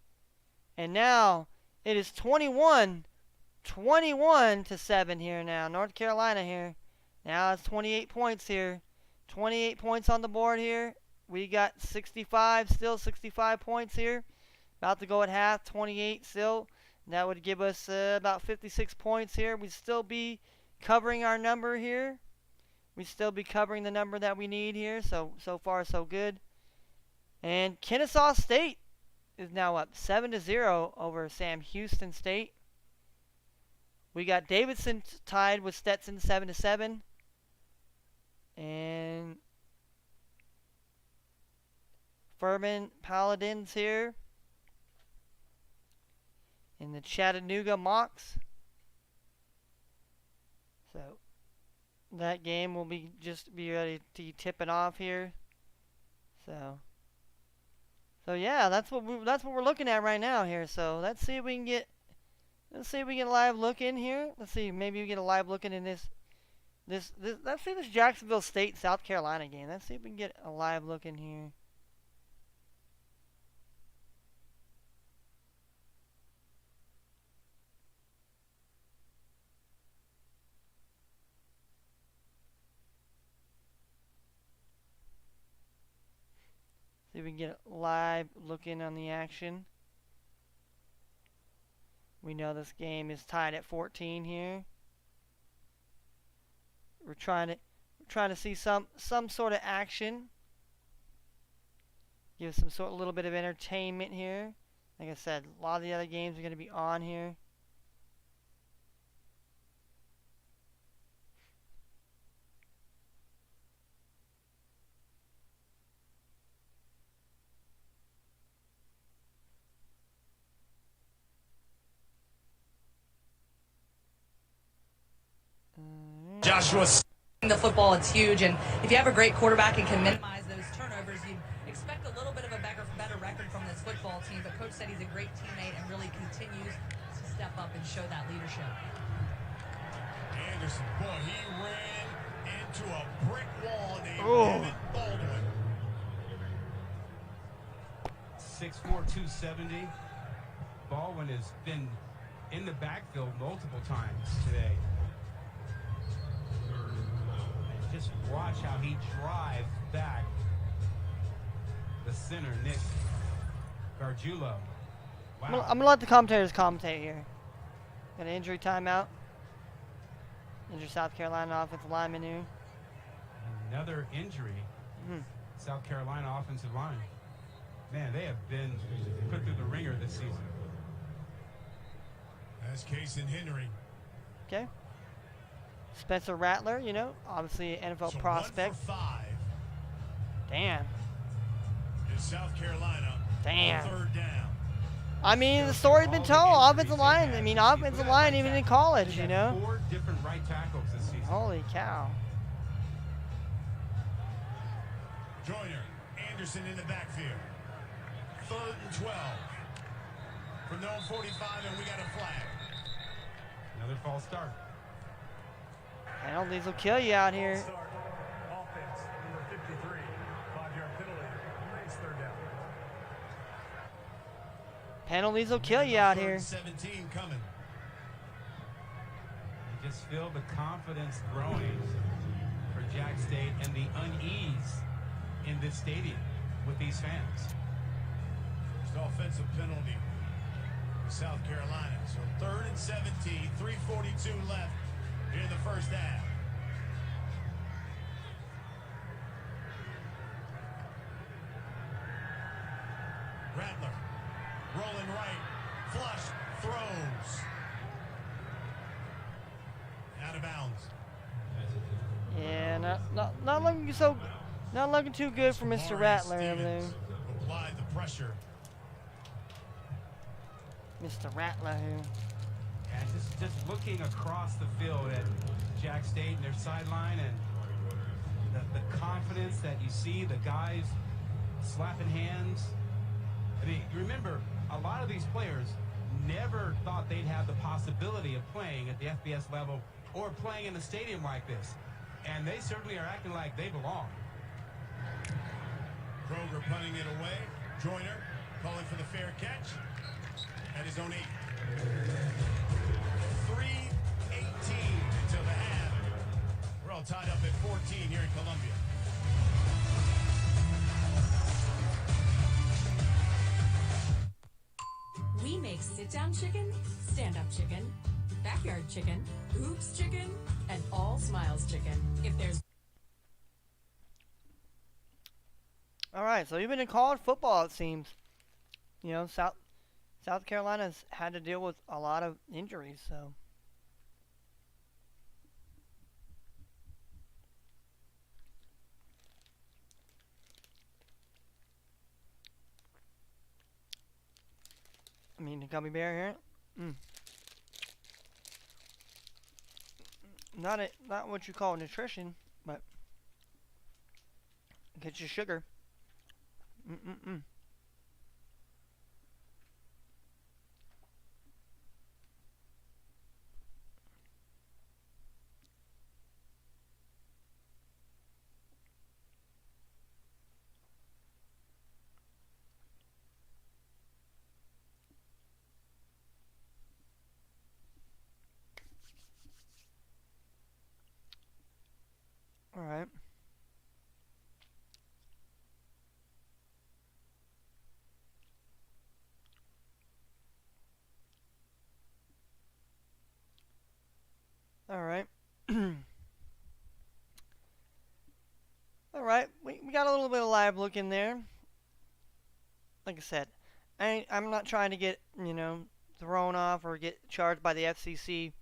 And now it is 21-7 here now. North Carolina here. Now it's 28 points here. 28 points on the board here. We got 65 points here. About to go at half, 28 still. That would give us about 56 points here. We'd still be covering our number here. We'd still be covering the number that we need here. So far, so good. And Kennesaw State is now up 7-0 over Sam Houston State. We got Davidson tied with Stetson 7-7. And Furman Paladins here in the Chattanooga Mocs. So that game will be ready to be tipping off here. So yeah, that's what we're looking at right now here. So let's see if we can get a live look in here. Let's see, maybe we get a live look in this. Let's see this Jacksonville State South Carolina game. Let's see if we can get a live look in here. See if we can get a live look in on the action. We know this game is tied at 14 here. We're trying to see some sort of action. Give some a little bit of entertainment here. Like I said, a lot of the other games are going to be on here. Joshua. The football, it's huge, and if you have a great quarterback and can minimize those turnovers, you'd expect a little bit of a better record from this football team. But Coach said he's a great teammate and really continues to step up and show that leadership. Anderson, boy, he ran into a brick wall named David Baldwin. 6'4", 270. Baldwin has been in the backfield multiple times today. And just watch how he drives back the center, Nick Gargiulo. Wow. I'm gonna let the commentators commentate here. Got an injury timeout. Injured South Carolina offensive lineman here. Another injury. South Carolina offensive line. Man, they have been put through the ringer this season. That's Kason Henry. Okay. Spencer Rattler, you know, obviously an NFL So prospect. 1 for 5 Damn. in South Carolina. Damn. On 3rd down. I mean, the story's been told. Offensive line. I mean, offensive line even in college, you know. 4 different right tackles this season. Holy cow. Joyner, Anderson in the backfield. 3rd and 12. From their own 45, and we got a flag. Another false start. Penalties will kill you out here. Start. Offense, number 53. 5-yard penalty. Nice 3rd down. Penalties will kill you out here. 17 coming. You just feel the confidence growing for Jack State and the unease in this stadium with these fans. First offensive penalty for South Carolina. So 3rd and 17, 3:42 left here in the first half. Rattler, rolling right, flush, throws. Out of bounds. Yeah, not looking so, not looking too good for Mr. Lawrence Rattler over there. Stevens applied the pressure. Mr. Rattler here. And just looking across the field at Jack State and their sideline and the confidence that you see, the guys slapping hands. I mean, you remember, a lot of these players never thought they'd have the possibility of playing at the FBS level or playing in a stadium like this. And they certainly are acting like they belong. Kroger punting it away. Joyner calling for the fair catch at his own 8. 3:18 until the half. We're all tied up at 14 here in Columbia. We make sit-down chicken, stand-up chicken, backyard chicken, oops chicken, and all smiles chicken. If there's All right, so even in college football, it seems, you know, South Carolina's had to deal with a lot of injuries, so. I mean, the gummy bear here. Not what you call nutrition, but gets you sugar. All right. All right. All right. We got a little bit of live look in there. Like I said, I'm not trying to get, you know, thrown off or get charged by the FCC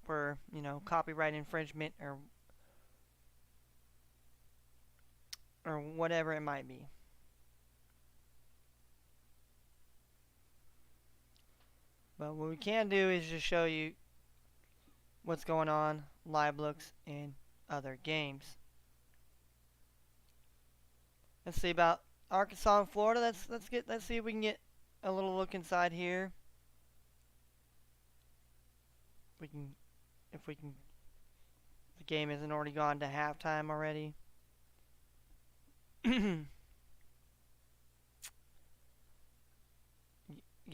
for, you know, copyright infringement or whatever it might be. But what we can do is just show you what's going on, live looks, in other games. Let's see about Arkansas and Florida. Let's see if we can get a little look inside here. If we can, the game isn't already gone to halftime already.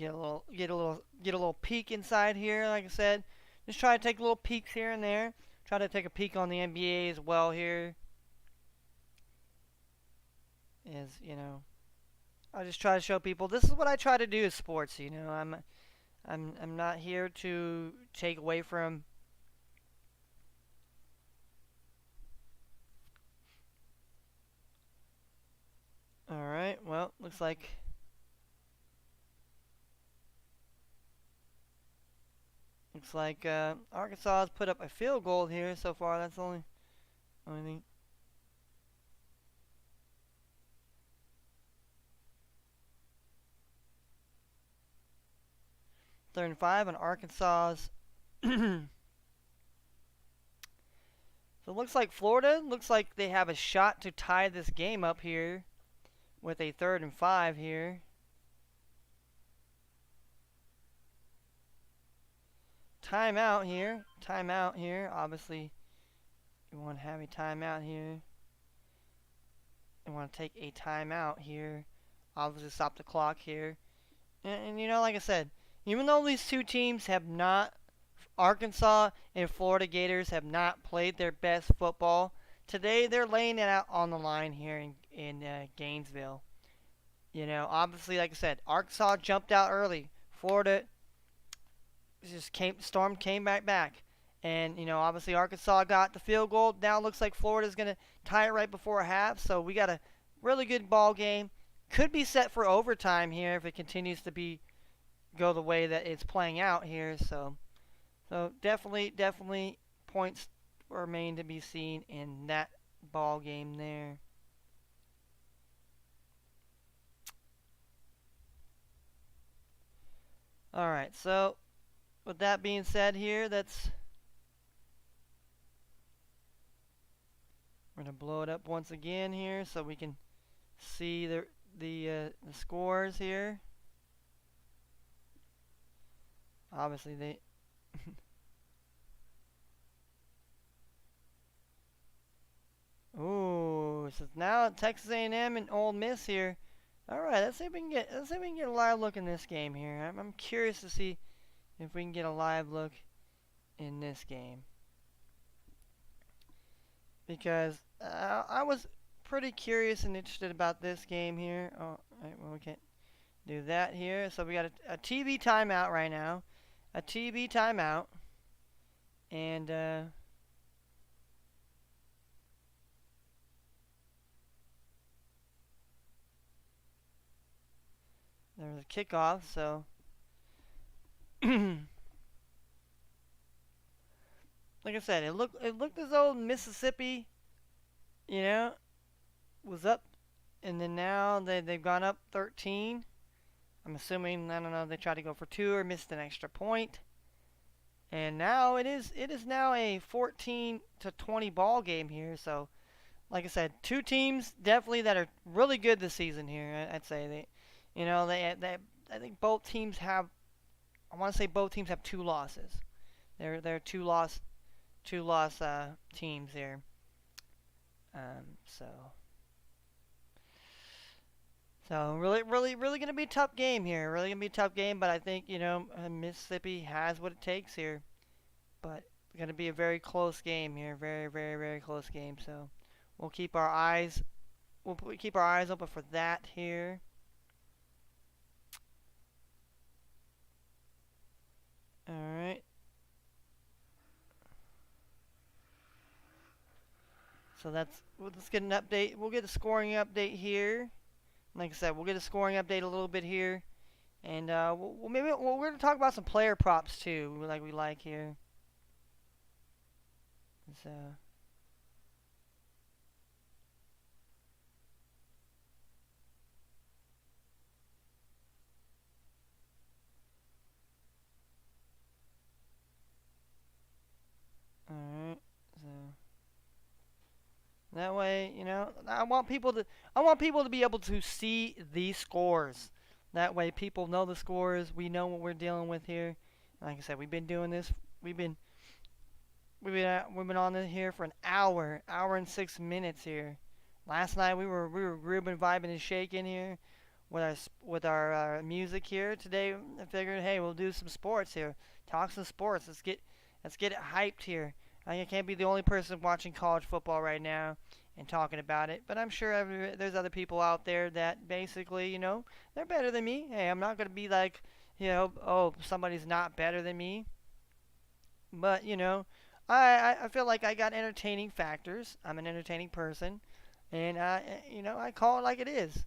get a little peek inside here. Like I said, just try to take little peeks here and there. Try to take a peek on the NBA as well here. As you know, I just try to show people this is what I try to do in sports. You know, I'm not here to take away from. All right. Well, looks like. Looks like Arkansas has put up a field goal here so far. That's the only thing. Third and 5 on Arkansas's. So it looks like Florida looks like they have a shot to tie this game up here with a 3rd and 5 here. Timeout here. Timeout here. Obviously, you want to have a timeout here. You want to take a timeout here. Obviously, stop the clock here. And you know, like I said, even though these two teams have not, Arkansas and Florida Gators have not played their best football, today they're laying it out on the line here in Gainesville. You know, obviously, like I said, Arkansas jumped out early. Florida just came back. And, you know, obviously Arkansas got the field goal. Now it looks like Florida's going to tie it right before half. So we got a really good ball game. Could be set for overtime here if it continues to go the way that it's playing out here. So definitely points remain to be seen in that ball game there. All right, so with that being said here, we're going to blow it up once again here so we can see the scores here. Obviously they Ooh, so now Texas A&M and Ole Miss here. All right, let's see if we can get a live look in this game here. I'm curious to see if we can get a live look in this game, because I was pretty curious and interested about this game here. Oh, right, well, we can't do that here. So we got a TV timeout right now, a TV timeout, and there's a kickoff. So like I said, it looked as though Mississippi, you know, was up, and then now they've gone up 13. I'm assuming, I don't know, they tried to go for 2 or missed an extra point. And now it is now a 14-20 ball game here. So, like I said, two teams definitely that are really good this season here. I'd say I think both teams have. I want to say both teams have 2 losses. They're two loss teams here. So really gonna be a tough game here. Really gonna be a tough game, but I think, you know, Mississippi has what it takes here. But it's gonna be a very close game here. Very close game. So we'll keep our eyes open for that here. All right. So let's get an update. We'll get a scoring update here. Like I said, we'll get a scoring update a little bit here, and we're gonna talk about some player props too, like we like here. So. Alright, so that way, you know, I want people to be able to see the scores. That way people know the scores, we know what we're dealing with here. Like I said, we've been doing this, we've been on this here for an hour and 6 minutes here. Last night we were grooving, vibing, and shaking here. with our music here today. I figured, hey, we'll do some sports here, talk some sports. Let's get it hyped here. I can't be the only person watching college football right now and talking about it, but I'm sure there's other people out there that basically, they're better than me. Hey, I'm not gonna be like, oh, somebody's not better than me. But I feel like I got entertaining factors. I'm an entertaining person, and I call it like it is.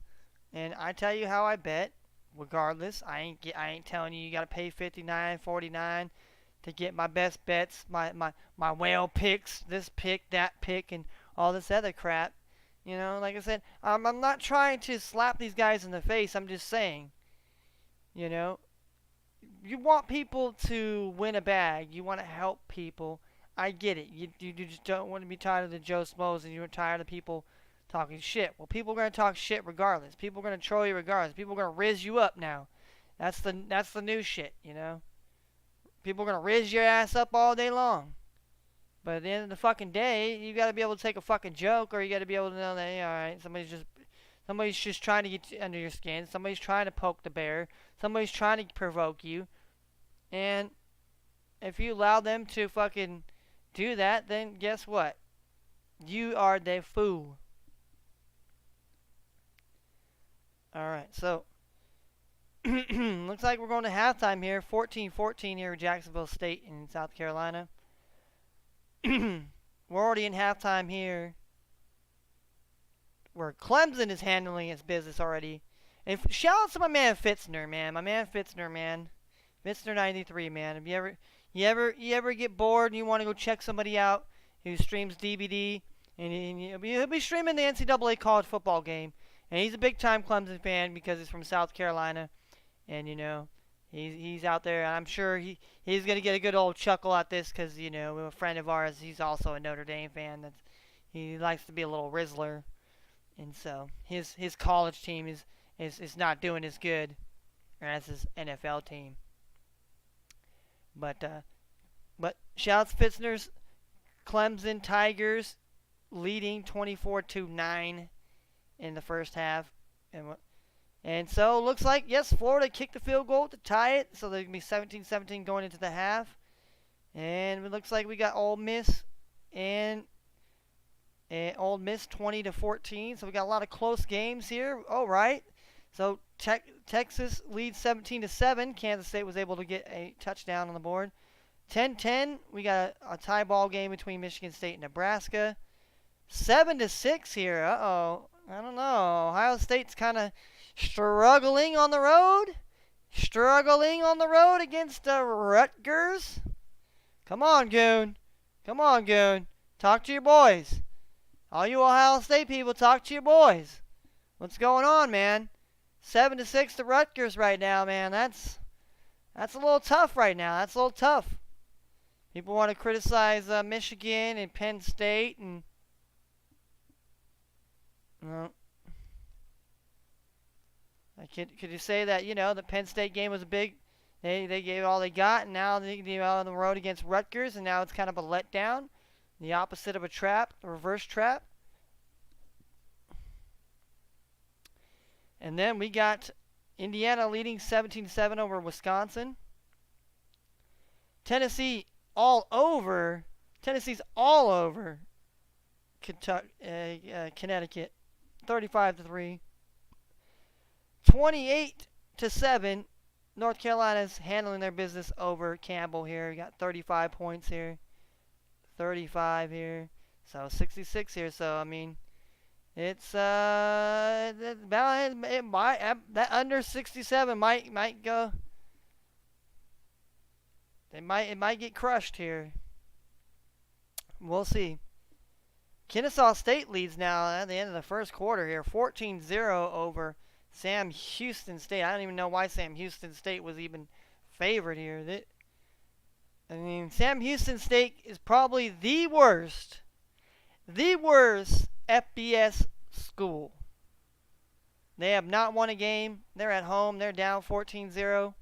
And I tell you how I bet, regardless. I ain't telling you gotta pay $59.49 to get my best bets, my whale picks, this pick, that pick, and all this other crap. Like I said, I'm not trying to slap these guys in the face. I'm just saying, you want people to win a bag. You want to help people. I get it. You just don't want to be tired of the Joe Schmoes, and you're tired of people talking shit. Well, people are going to talk shit regardless. People are going to troll you regardless. People are going to riz you up now. That's the new shit, People are going to riz your ass up all day long. But at the end of the fucking day, you got to be able to take a fucking joke, or you got to be able to know that, hey, all right, somebody's just trying to get under your skin. Somebody's trying to poke the bear. Somebody's trying to provoke you. And if you allow them to fucking do that, then guess what? You are the fool. Alright, so looks like we're going to halftime here. 14-14 here with Jacksonville State in South Carolina. We're already in halftime here, where Clemson is handling its business already. And shout out to my man Fitzner, man. My man Fitzner, man. Fitzner 93, man. If you ever get bored and you want to go check somebody out who streams DVD, and he'll be streaming the NCAA college football game. And he's a big-time Clemson fan because he's from South Carolina. And, he's out there. I'm sure he's going to get a good old chuckle at this because, a friend of ours, he's also a Notre Dame fan. He likes to be a little Rizzler. And so his college team is not doing as good as his NFL team. But shouts Fitzner's Clemson Tigers leading 24-9 in the first half. And so it looks like, yes, Florida kicked the field goal to tie it. So there's going to be 17-17 going into the half. And it looks like we got Ole Miss and Ole Miss 20-14. So we got a lot of close games here. All right. So Texas leads 17-7. Kansas State was able to get a touchdown on the board. 10-10. We got a tie ball game between Michigan State and Nebraska. 7-6 here. Uh-oh. I don't know. Ohio State's kind of struggling on the road. Struggling on the road against Rutgers. Come on, Goon. Come on, Goon. Talk to your boys. All you Ohio State people, talk to your boys. What's going on, man? 7-6 to Rutgers right now, man. That's a little tough right now. That's a little tough. People want to criticize Michigan and Penn State and could you say that, the Penn State game was a big, they gave all they got, and now they're on the road against Rutgers, and now it's kind of a letdown, the opposite of a trap, a reverse trap. And then we got Indiana leading 17-7 over Wisconsin. Tennessee's all over Connecticut. 35-3. 28-7. North Carolina's handling their business over Campbell here. We got 35 points here. 35 here. So 66 here. So I mean, it's about that under 67 might go. It might get crushed here. We'll see. Kennesaw State leads now at the end of the first quarter here, 14-0 over Sam Houston State. I don't even know why Sam Houston State was even favored here. Sam Houston State is probably the worst FBS school. They have not won a game. They're at home. They're down 14-0.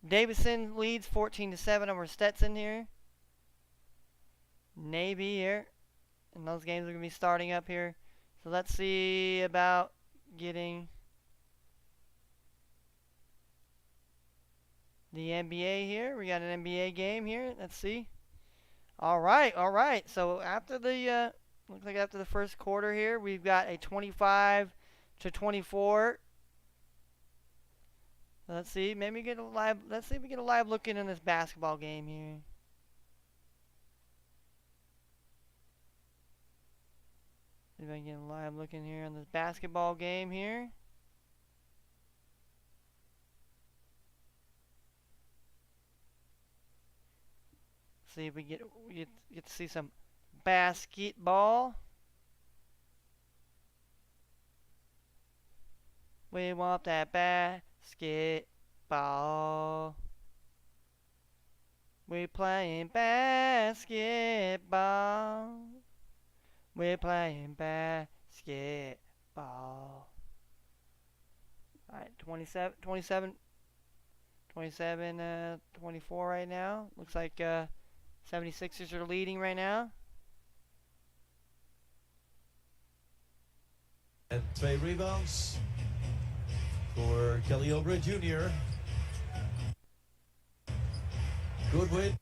Davidson leads 14-7 over Stetson here. Navy here. And those games are going to be starting up here. So let's see about getting the NBA here. We got an NBA game here. Let's see. All right. So after the looks like after the first quarter here, we've got a 25-24. Let's see. Maybe get a live. Let's see if we get a live look in on this basketball game here. See if I can get a live look in here on this basketball game here. See if we get to see some basketball. We want that basketball. We're playing basketball. We're playing basketball. Alright, 24 right now. Looks like 76ers are leading right now. En 2 rebounds voor Kelly Oubre Jr. Goodwin,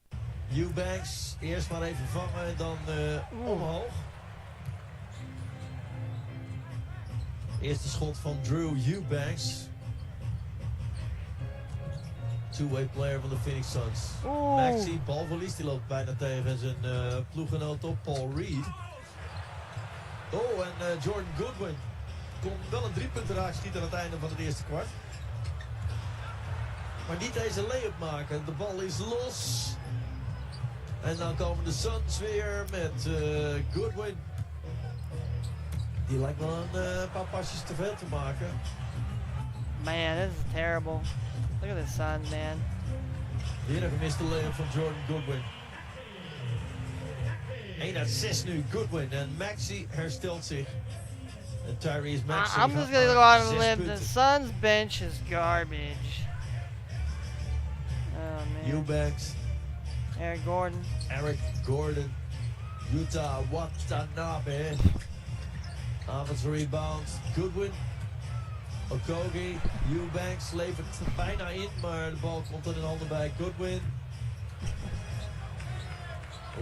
Eubanks, eerst maar even vangen en dan omhoog. Eerste schot van Drew Eubanks. Two-way player van de Phoenix Suns. Maxey, balverlies, die loopt bijna tegen zijn ploeggenoot op, Paul Reed. Oh, en Jordan Goodwin kon wel een 3-punten raak schieten aan het einde van het eerste kwart. Maar niet deze layup maken. De bal is los. En dan komen de Suns weer met Goodwin. Die lijkt wel een paar pasjes te veel te maken. Man, this is terrible. Look at the Suns, man. Hier een gemiste layup van Jordan Goodwin. 1 uit 6 nu, Goodwin. En Maxey herstelt zich. En Tyrese Maxey I'm just gonna go out on a limb. The Suns bench is garbage. Oh man. Eubanks. Eric Gordon. Eric Gordon. Utah Watanabe. Avonds rebound. Goodwin. Okogie. Eubanks levert bijna in, maar de bal komt er in handen bij Goodwin.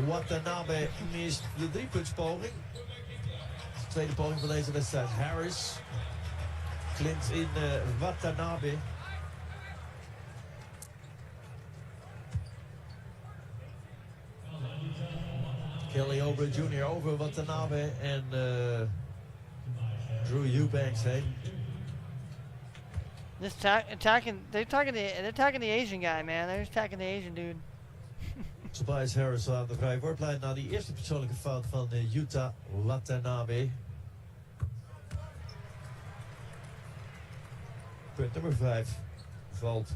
Watanabe mist de 3-puntspoging. De tweede poging van deze wedstrijd. Harris klimt in Watanabe. Kelly Oubre Jr. over Watanabe en Drew Eubanks heen. Just attacking the Asian guy, man. They're just attacking the Asian dude. Tobias Harris aan de vrije worplijn na die eerste persoonlijke fout van Utah Watanabe. Punt nummer 5 valt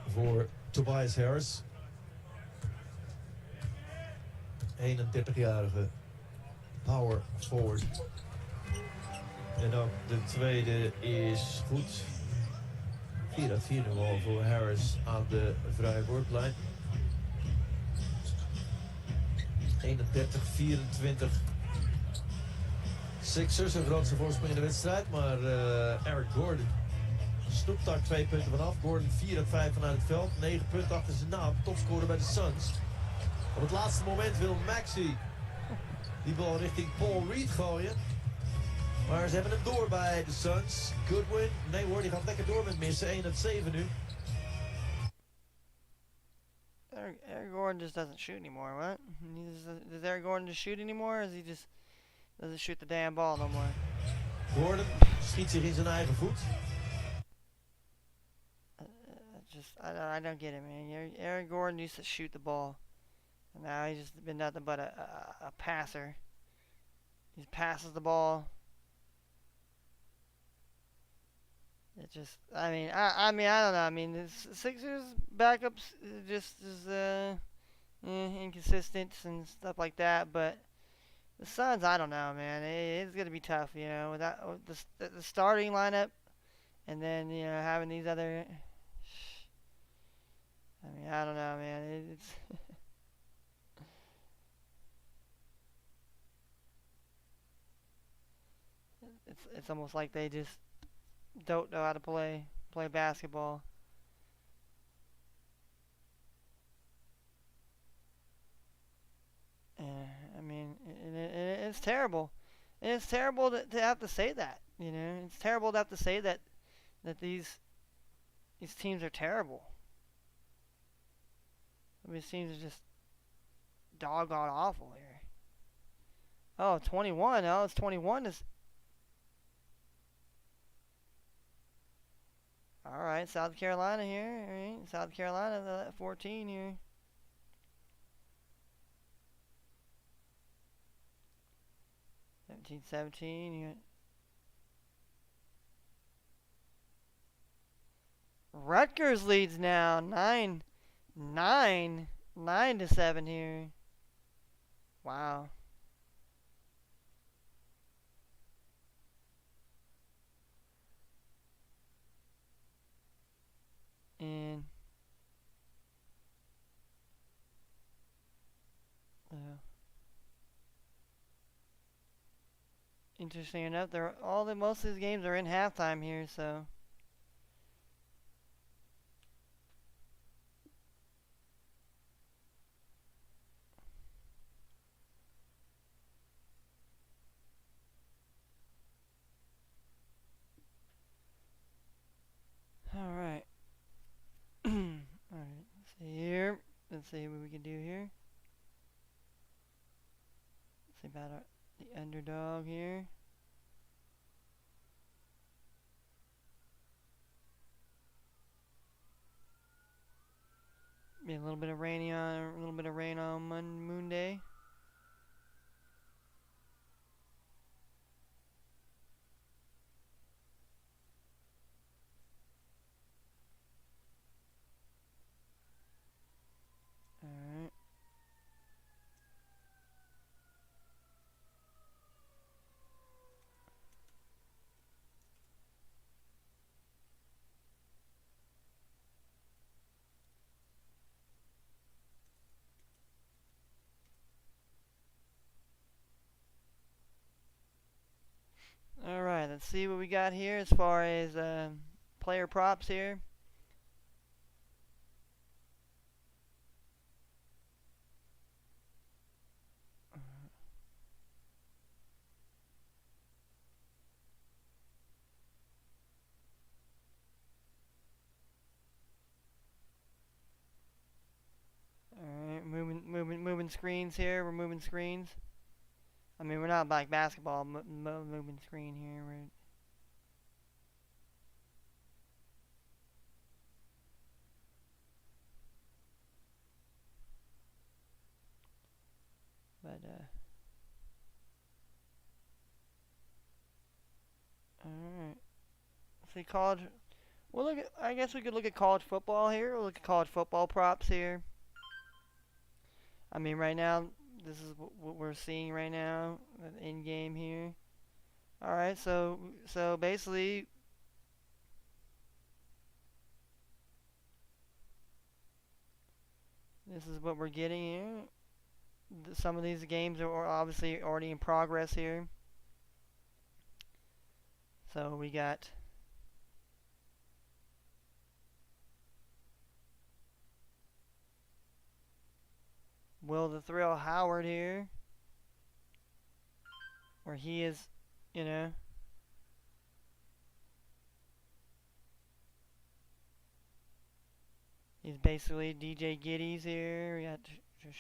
voor Tobias Harris. 31-jarige power forward. En ook de tweede is goed. 4 uit 4 nu al voor Harris aan de vrije worplijn. 31-24. Sixers een grootste voorsprong in de wedstrijd, maar Eric Gordon snoept daar 2 punten vanaf. Gordon 4 uit 5 vanuit het veld, 9 punten achter zijn naam, topscorer bij de Suns. Op het laatste moment wil Maxey die bal richting Paul Reed gooien. Maar ze hebben hem door bij de Suns. Goodwin, nee hoor, die gaat lekker door met missen. 1 uit 7 nu. Eric Gordon just doesn't shoot anymore, what? Does Eric Gordon just shoot anymore, or is he just doesn't shoot the damn ball no more? Gordon schiet zich in zijn eigen voet. I don't get it, man. Eric Gordon used to shoot the ball, and now he's just been nothing but a passer. He passes the ball. It just, I mean, I don't know. I mean, the Sixers backups just is inconsistent and stuff like that. But the Suns, I don't know, man. It's gonna be tough, you know, without the starting lineup, and then having these other. I mean, I don't know, man. It's almost like they just don't know how to play. play basketball. I mean, it's terrible. And it's terrible to have to say that. You know, it's terrible to have to say that these teams are terrible. I mean, these teams are just doggone awful here. Oh, 21. Oh, it's 21. All right, South Carolina here. All right, South Carolina, 14 here. 17. You Rutgers leads now 9 to 7 here. Wow. And interesting enough, most of these games are in halftime here, so. All right. All right. Let's see here. Let's see what we can do here. Let's see about the underdog here. Be a little bit of rain on Moon Day. All right. All right, let's see what we got here as far as player props here. All right, moving screens here. We're moving screens. I mean, we're not like basketball moving screen here. But all right. See college. Well, I guess we could look at college football here. We'll look at college football props here. I mean, right now, this is what we're seeing right now in game here. All right, so basically, this is what we're getting here. Some of these games are obviously already in progress here. So we got Will the Thrill Howard here, where he is, you know, he's basically DJ Giddies here. We got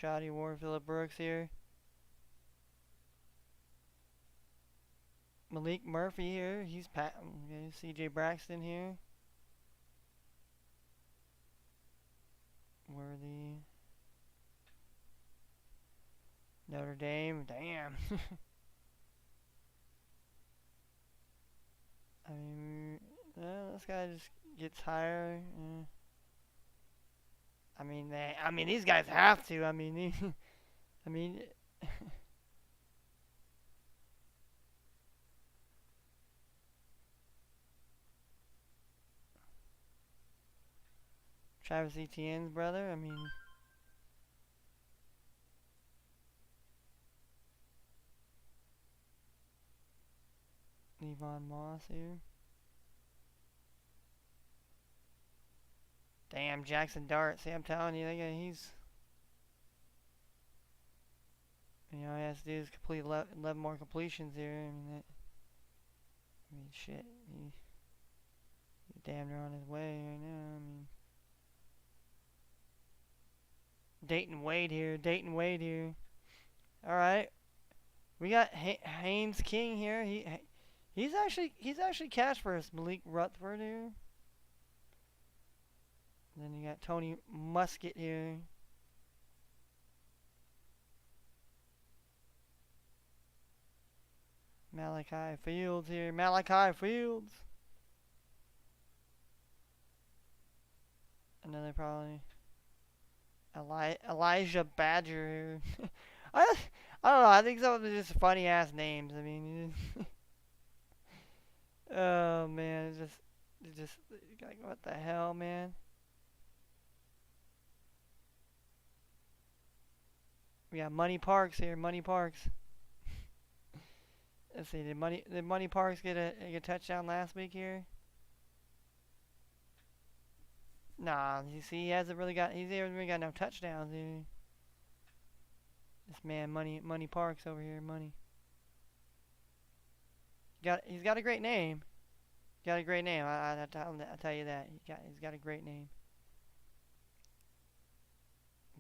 Shadi Ward, Phillip Brooks here. Malik Murphy here. He's CJ Braxton here. Worthy. Notre Dame. Damn. I mean, this guy just gets higher. I mean, these guys have to. I mean, Travis Etienne's brother. I mean, Levon Moss here. Damn, Jackson Dart. See, I'm telling you, that guy, he's... You know, all he has to do is complete 11 more completions here. I mean, shit. He's damn near on his way right now. I mean... Dayton Wade here. Dayton Wade here. Alright. We got Haynes King here. He's actually catch first. Malik Rutherford here. And then you got Tony Musket here. Malachi Fields here. Malachi Fields. Another probably Elijah Badger here. I don't know. I think some of them are just funny ass names. I mean, oh man, it's just like, what the hell, man. We got Money Parks here. Money Parks. Let's see. Did Money Parks get a touchdown last week here? Nah. You see, he's hasn't really got no touchdowns here. This man, Money Parks over here. Money. He's got a great name. Got a great name. I'll tell you that. He's got a great name.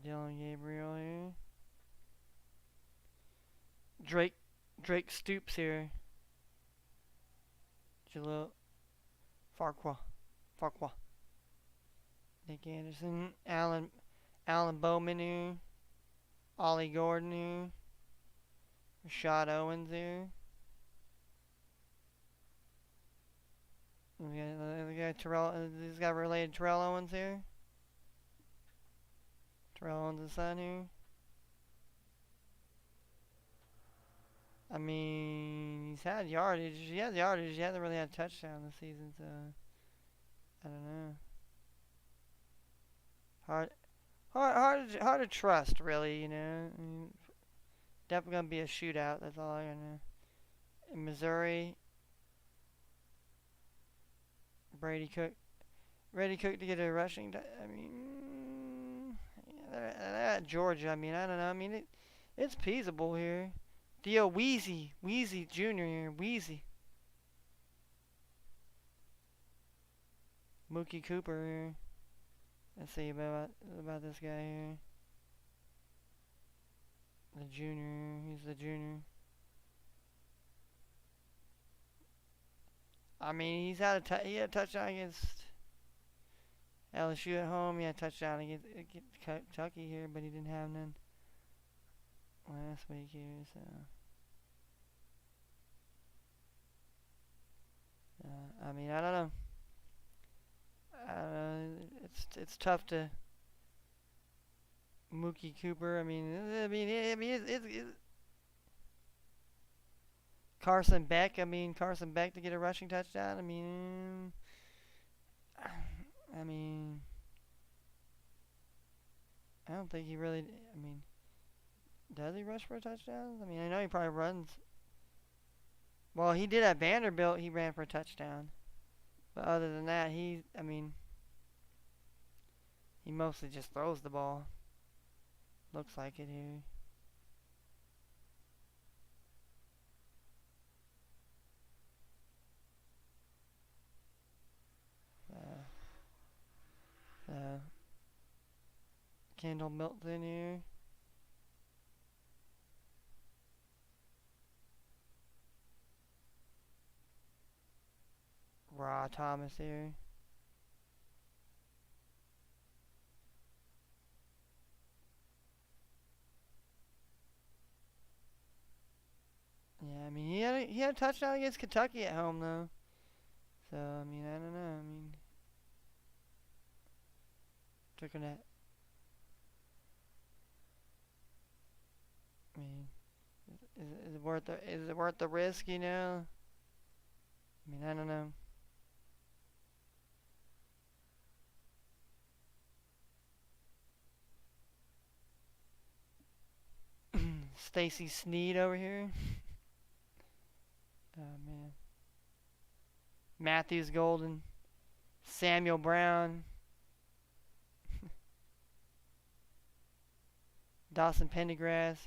Dylan Gabriel here. Drake Stoops here. Jalil Farquhar. Nick Anderson. Alan Bowman here. Ollie Gordon here. Rashad Owens here. We got Terrell. This guy related to Terrell Owens here. Terrell Owens' son here. I mean, he's had yardage. He has yardage. He hasn't really had a touchdown this season, so I don't know. Hard to trust, really. You know, I mean, definitely gonna be a shootout. That's all I know. In Missouri, Brady Cook to get a rushing. I mean, at Georgia. I mean, I don't know. I mean, it's feasible here. Theo Wheezy Jr. here. Wheezy. Mookie Cooper here. Let's see about this guy here. The junior. He's the junior. I mean, he had a touchdown against LSU at home. He had a touchdown against Kentucky here, but he didn't have none last week here, so I mean, I don't know. It's tough to Mookie Cooper. I mean, it's Carson Beck. I mean, Carson Beck to get a rushing touchdown. I mean, I don't think he really. I mean, does he rush for a touchdown? I mean, I know he probably runs. Well, he did at Vanderbilt. He ran for a touchdown. But other than that, he mostly just throws the ball. Looks like it here. Kendall Milton here. Raw Thomas here. Yeah, I mean, he had a touchdown against Kentucky at home though. So I mean, I don't know. I mean, looking at. I mean, is it worth the risk? You know. I mean, I don't know. Stacy Sneed over here. Oh man. Matthews Golden. Samuel Brown. Dawson Pendergrass.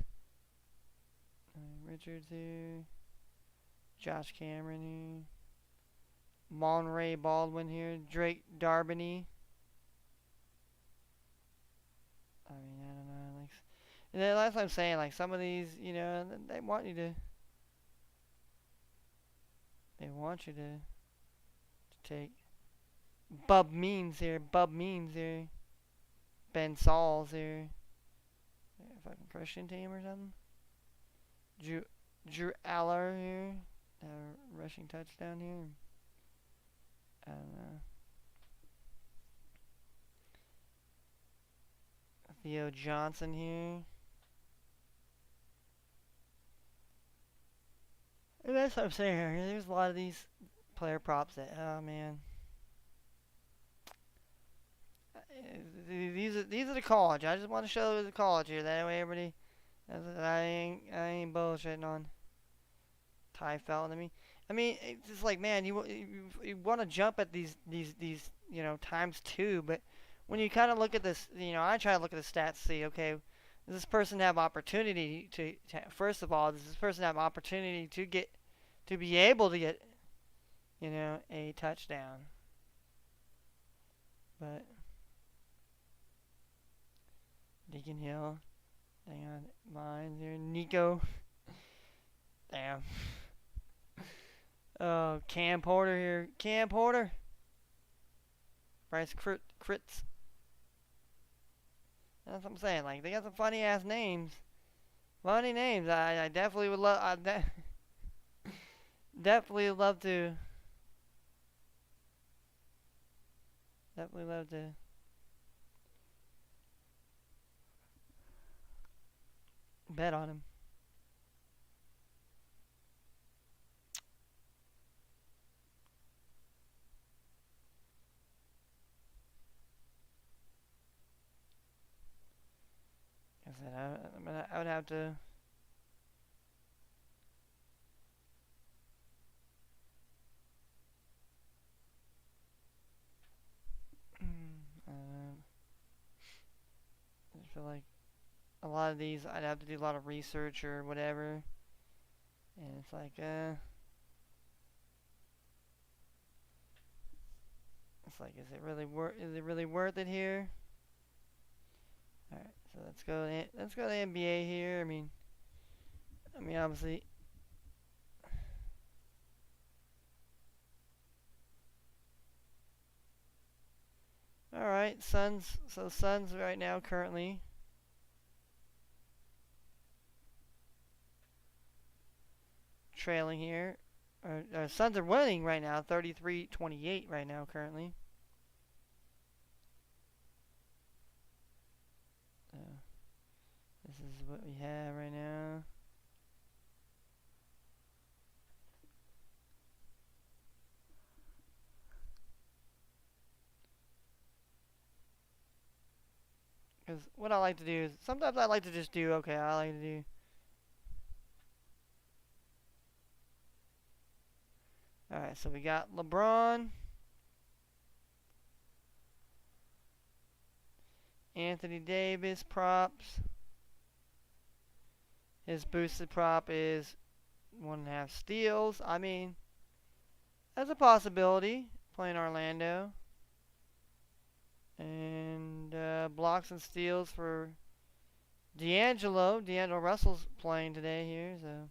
Richards here. Josh Cameron here. Monray Baldwin here. Drake Darbany. I mean, I don't know. Like, and then that's what I'm saying. Like some of these, you know, they want you to. They want you to take Bub Means here. Bub Means here. Ben Sauls here. Fucking Christian team or something. Drew Aller here. Rushing touchdown here. I don't know. Theo Johnson here. And that's what I'm saying here. There's a lot of these player props that, oh man. These are the college. I just want to show the college here. That way everybody, I ain't bullshitting on Ty Felton. I mean, it's just like, man, you want to jump at these you know, times two, but when you kind of look at this, you know, I try to look at the stats, see, okay, does this person have opportunity to first of all, does this person have opportunity to be able to get, you know, a touchdown? But Deacon Hill, hang on, mine there, Nico, damn. Oh, Cam Porter here. Cam Porter. Bryce Crits. That's what I'm saying. Like, they got some funny ass names. Funny names. I definitely would love. Definitely love to. Definitely love to. Bet on him. I would have to. I feel like a lot of these I'd have to do a lot of research or whatever, and it's like, it's like, is it really worth it here? All right. So let's go to the NBA here. I mean obviously. All right, Suns. So Suns right now currently trailing here. Suns are winning right now, 33-28 right now currently. This is what we have right now. Because what I like to do is, sometimes I like to just do, okay, I like to do. Alright, so we got LeBron. Anthony Davis props. His boosted prop is 1.5 steals. I mean, that's a possibility. Playing Orlando. And blocks and steals for D'Angelo. D'Angelo Russell's playing today here, so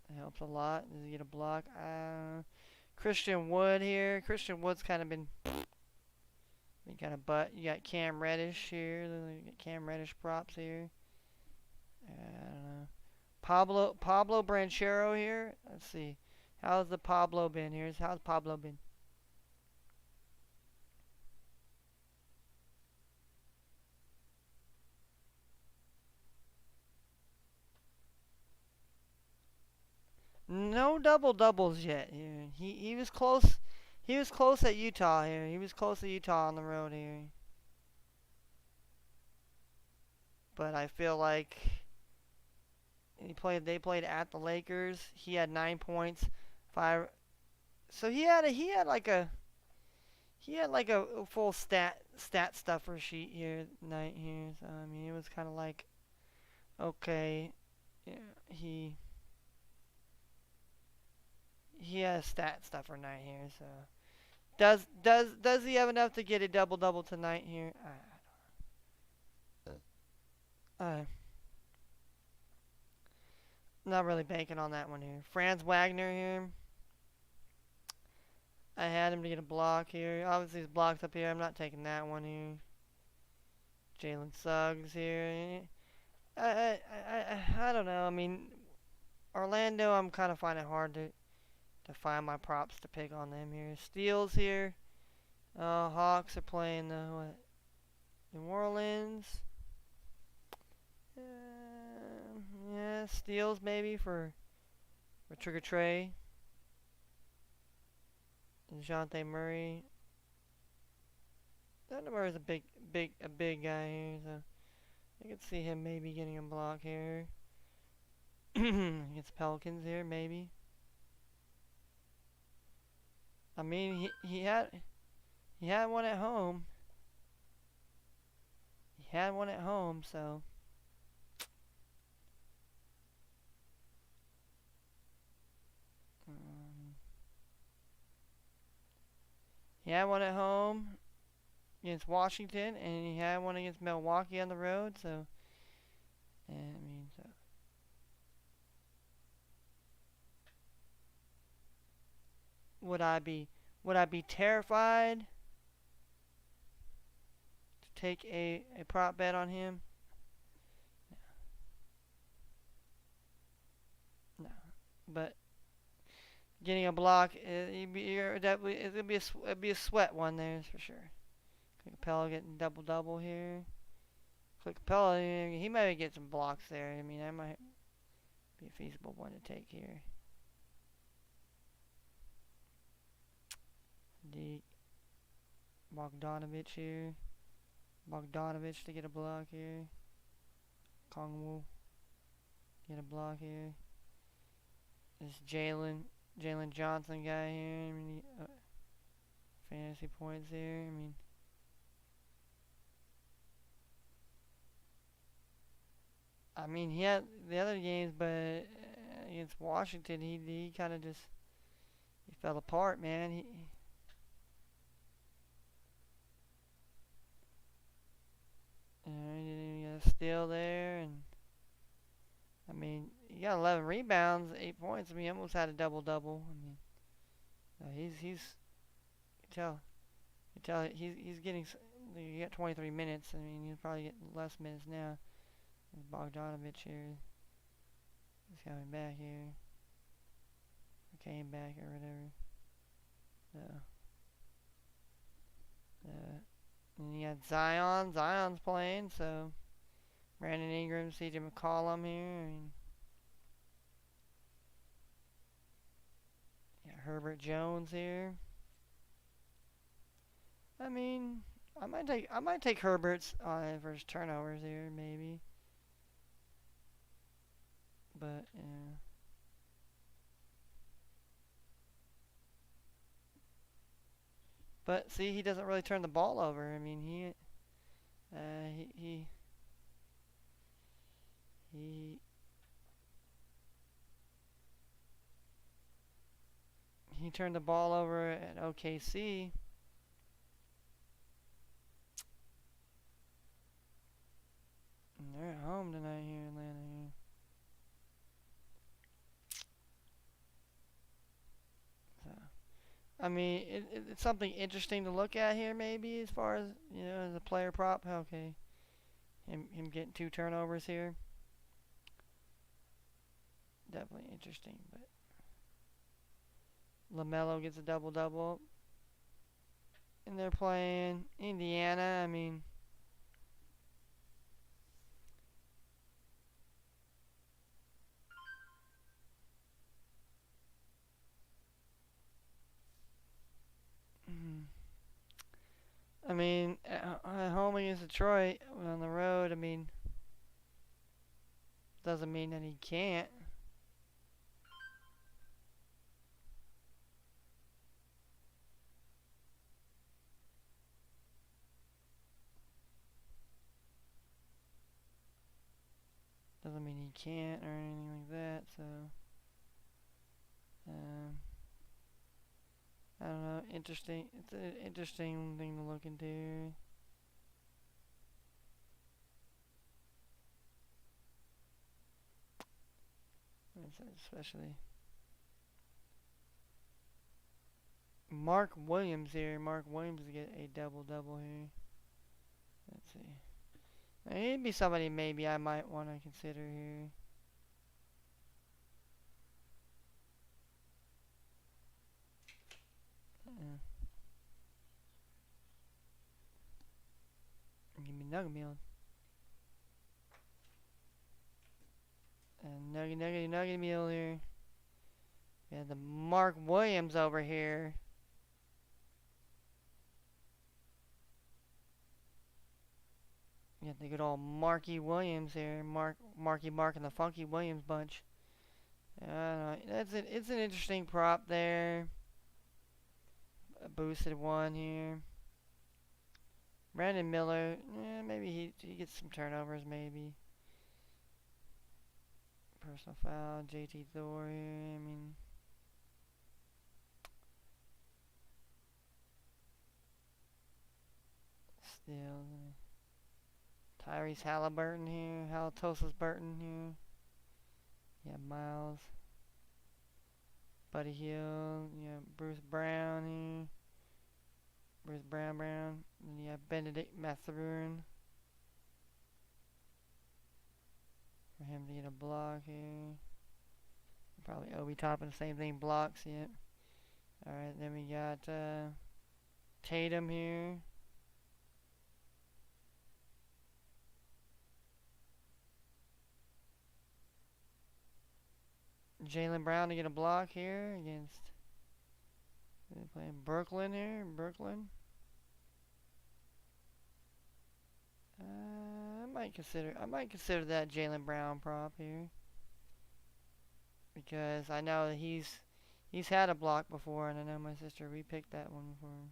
that helps a lot. Does he get a block? Christian Wood here. Christian Wood's kind of been kind of butt. You got Cam Reddish here. You got Cam Reddish props here. I don't know. Pablo Branchero here. Let's see. How's the Pablo been here? How's Pablo been? No double doubles yet here. He was close. He was close at Utah here. He was close at Utah on the road here. But I feel like they played at the Lakers. He had 9 points, 5. So he had he had like a full stat stuffer sheet here night here. So I mean, it was kind of like, okay, yeah, he has stat stuffer night here. So does he have enough to get a double double tonight here? Not really banking on that one here. Franz Wagner here. I had him to get a block here. Obviously, his block's up here. I'm not taking that one here. Jalen Suggs here. I don't know. I mean, Orlando, I'm kind of finding it hard to find my props to pick on them here. Steals here. Hawks are playing what? New Orleans. Yeah, steals maybe for Trigger Trey. DeJounte Murray. DeJounte Murray's a big guy here, so I could see him maybe getting a block here. Against Pelicans here, maybe. I mean, he had one at home. He had one at home, so. He had one at home against Washington, and he had one against Milwaukee on the road. So, and I mean, so would I be terrified to take a prop bet on him? No, but getting a block, it's gonna be a sweat one there for sure. Clint Capella getting double here. Clint Capella, he might get some blocks there. I mean, that might be a feasible one to take here. Deke, Bogdanovich here. Bogdanovich to get a block here. Kongwu get a block here. This Jalen Johnson guy here. I mean, fantasy points here. I mean, he had the other games, but against Washington, he kind of just fell apart, man. He got a steal there, and I mean, he got 11 rebounds, 8 points. I mean, he almost had a double-double. I mean, you can tell he's getting. He got 23 minutes. I mean, he'll probably get less minutes now. There's Bogdanovich here. He's coming back here. Or came back or whatever. And you got Zion. Zion's playing, so Brandon Ingram, CJ McCollum here. I mean, got Herbert Jones here. I mean, I might take Herbert's for his turnovers here, maybe. But yeah. But see, he doesn't really turn the ball over. I mean, he turned the ball over at OKC. And they're at home tonight here in Atlanta here. So, I mean, it's something interesting to look at here, maybe, as far as, as a player prop. Okay, him getting 2 turnovers here. Definitely interesting, but LaMelo gets a double-double. And they're playing Indiana. I mean, at home against Detroit, on the road, I mean, doesn't mean that he can't. Doesn't mean he can't or anything like that, so I don't know, interesting. It's an interesting thing to look into. Especially Mark Williams here. Mark Williams to get a double-double here. Let's see. He'd be somebody maybe I might want to consider here. Give me Nugget Meal. And Nugget Meal here. We have the Mark Williams over here. You got the good old Marky Williams here. Marky Mark and the Funky Williams bunch. I don't know. It's an interesting prop there. A boosted one here. Brandon Miller. Maybe he gets some turnovers, maybe. Personal foul. JT Thor here. I mean, still. Tyrese Halliburton here. Halitosis Burton here. Yeah, Miles. Buddy Hield. Yeah, Bruce Brown here. Bruce Brown. And you have Benedict Mathurin. For him to get a block here. Probably Obi Toppin, same thing, blocks yet. Alright, then we got Tatum here. Jaylen Brown to get a block here against playing Brooklyn here. Brooklyn. I might consider that Jaylen Brown prop here, because I know that he's had a block before, and I know my sister repicked that one before.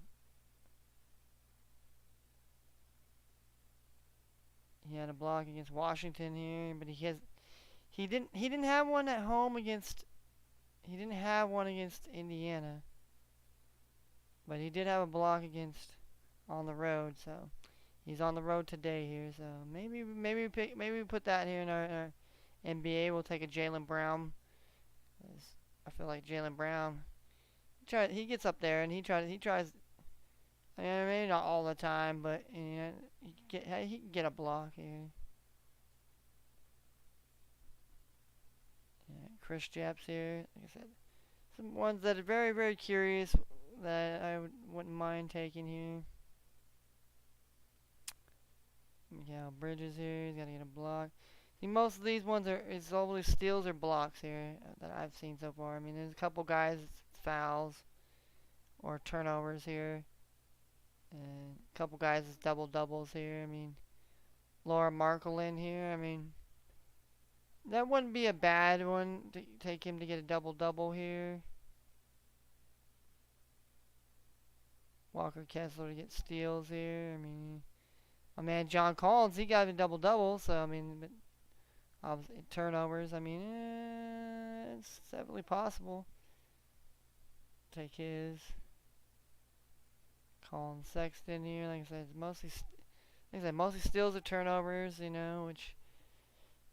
He had a block against Washington here, but he didn't have one at home against. He didn't have one against Indiana, but he did have a block against on the road. So he's on the road today here. So maybe we put that here in our NBA. We'll take a Jaylen Brown. I feel like Jaylen Brown. He gets up there and he tries. I mean, maybe not all the time, but you know, he can get a block here. Yeah, Chris Japps here. Like I said, some ones that are very, very curious that I wouldn't mind taking here. Miguel Bridges here. He's got to get a block. See, most of these ones it's always steals or blocks here that I've seen so far. I mean, there's a couple guys it's fouls or turnovers here. And a couple guys it's double-doubles here. I mean, Laura Markkanen here. I mean, that wouldn't be a bad one to take him to get a double-double here. Walker Kessler to get steals here. I mean, my man John Collins, he got a double-double. So, I mean, but obviously turnovers, I mean, it's definitely possible. Take his. Colin Sexton here, like I said, mostly steals or turnovers, you know, which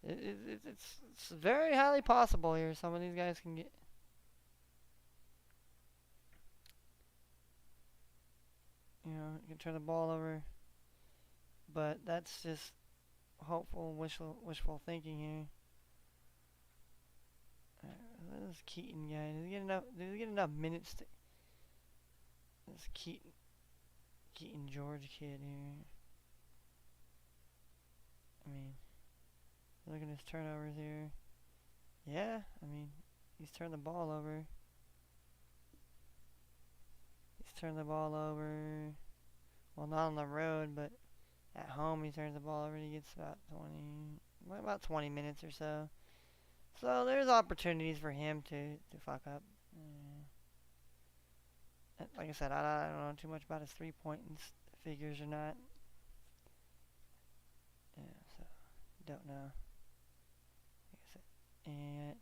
it's very highly possible here. Some of these guys can get. You know, you can turn the ball over, but that's just hopeful, wishful thinking here. This Keaton guy, does he get enough minutes to? This Keaton George kid here. I mean, look at his turnovers here. Yeah, I mean, he's turned the ball over. Well, not on the road, but at home he turns the ball over. He gets about 20 minutes or so. So there's opportunities for him to fuck up. Like I said, I don't know too much about his three-point figures or not. Yeah, so don't know. And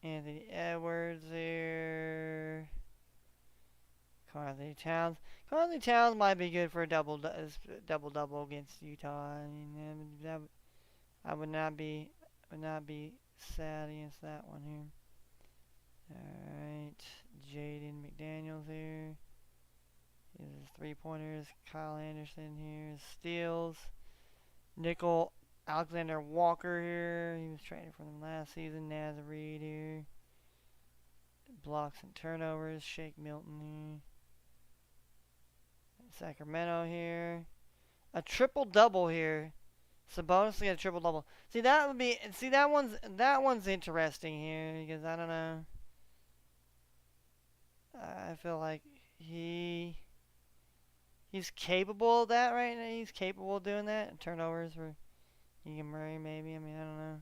Anthony Edwards there. Carly Towns. Carly Towns might be good for a double against Utah. I mean, I would not be sad against that one here. Alright, Jaden McDaniels here. His 3-pointers. Kyle Anderson here. His steals. Nickel Alexander Walker here. He was traded for them last season. Naz Reid here. Blocks and turnovers. Shake Milton here. Sacramento here. A triple-double here. Sabonis to get a triple-double. See, that one's interesting here because I don't know. I feel like he's capable of that right now. He's capable of doing that. And turnovers for Keegan Murray, maybe. I mean, I don't know.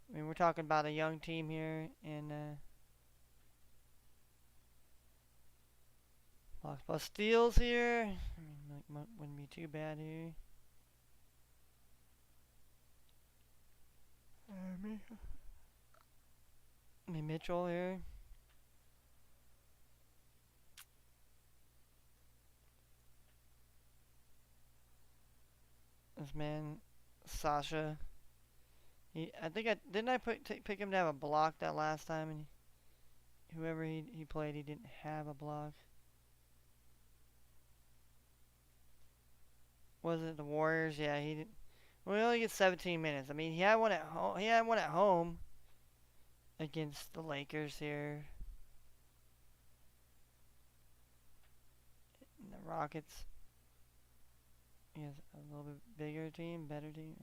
I mean, we're talking about a young team here, and blocks plus steals here. I mean, wouldn't be too bad here. I mean, Mitchell here. This man, Sasha. I think didn't I pick him to have a block that last time, and whoever he played, he didn't have a block. Was it the Warriors? Yeah, he didn't. Well, he only gets 17 minutes. I mean, he had one at home. He had one at home against the Lakers here. And the Rockets. He has a little bit bigger team, better team.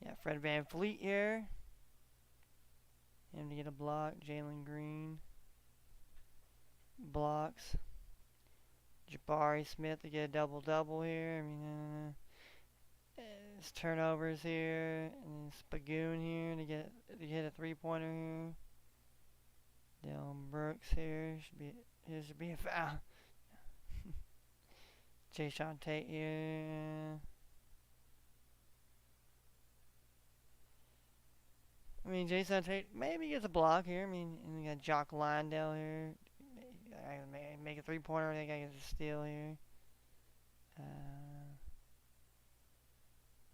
Yeah, Fred VanVleet here. Him to get a block. Jalen Green. Blocks. Jabari Smith to get a double-double here. I mean, his turnovers here. And Spagoon here to get a three-pointer here. Dylan Brooks here. Should be a foul. Jayshawn Tate here. I mean, Jason Tate maybe gets a block here. I mean, and we got Jock Landale here. I make a three-pointer. I think I get a steal here.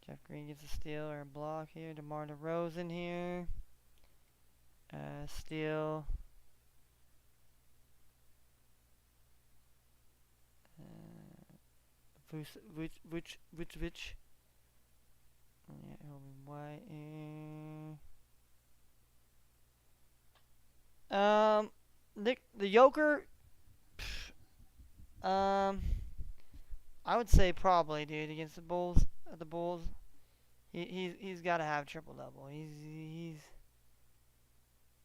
Jeff Green gets a steal or a block here. DeMar DeRozan here. Steal. Vucevic. Yeah, he'll be white here. Nick, the Joker. I would say probably, dude, against the Bulls. He's got to have a triple double. He's.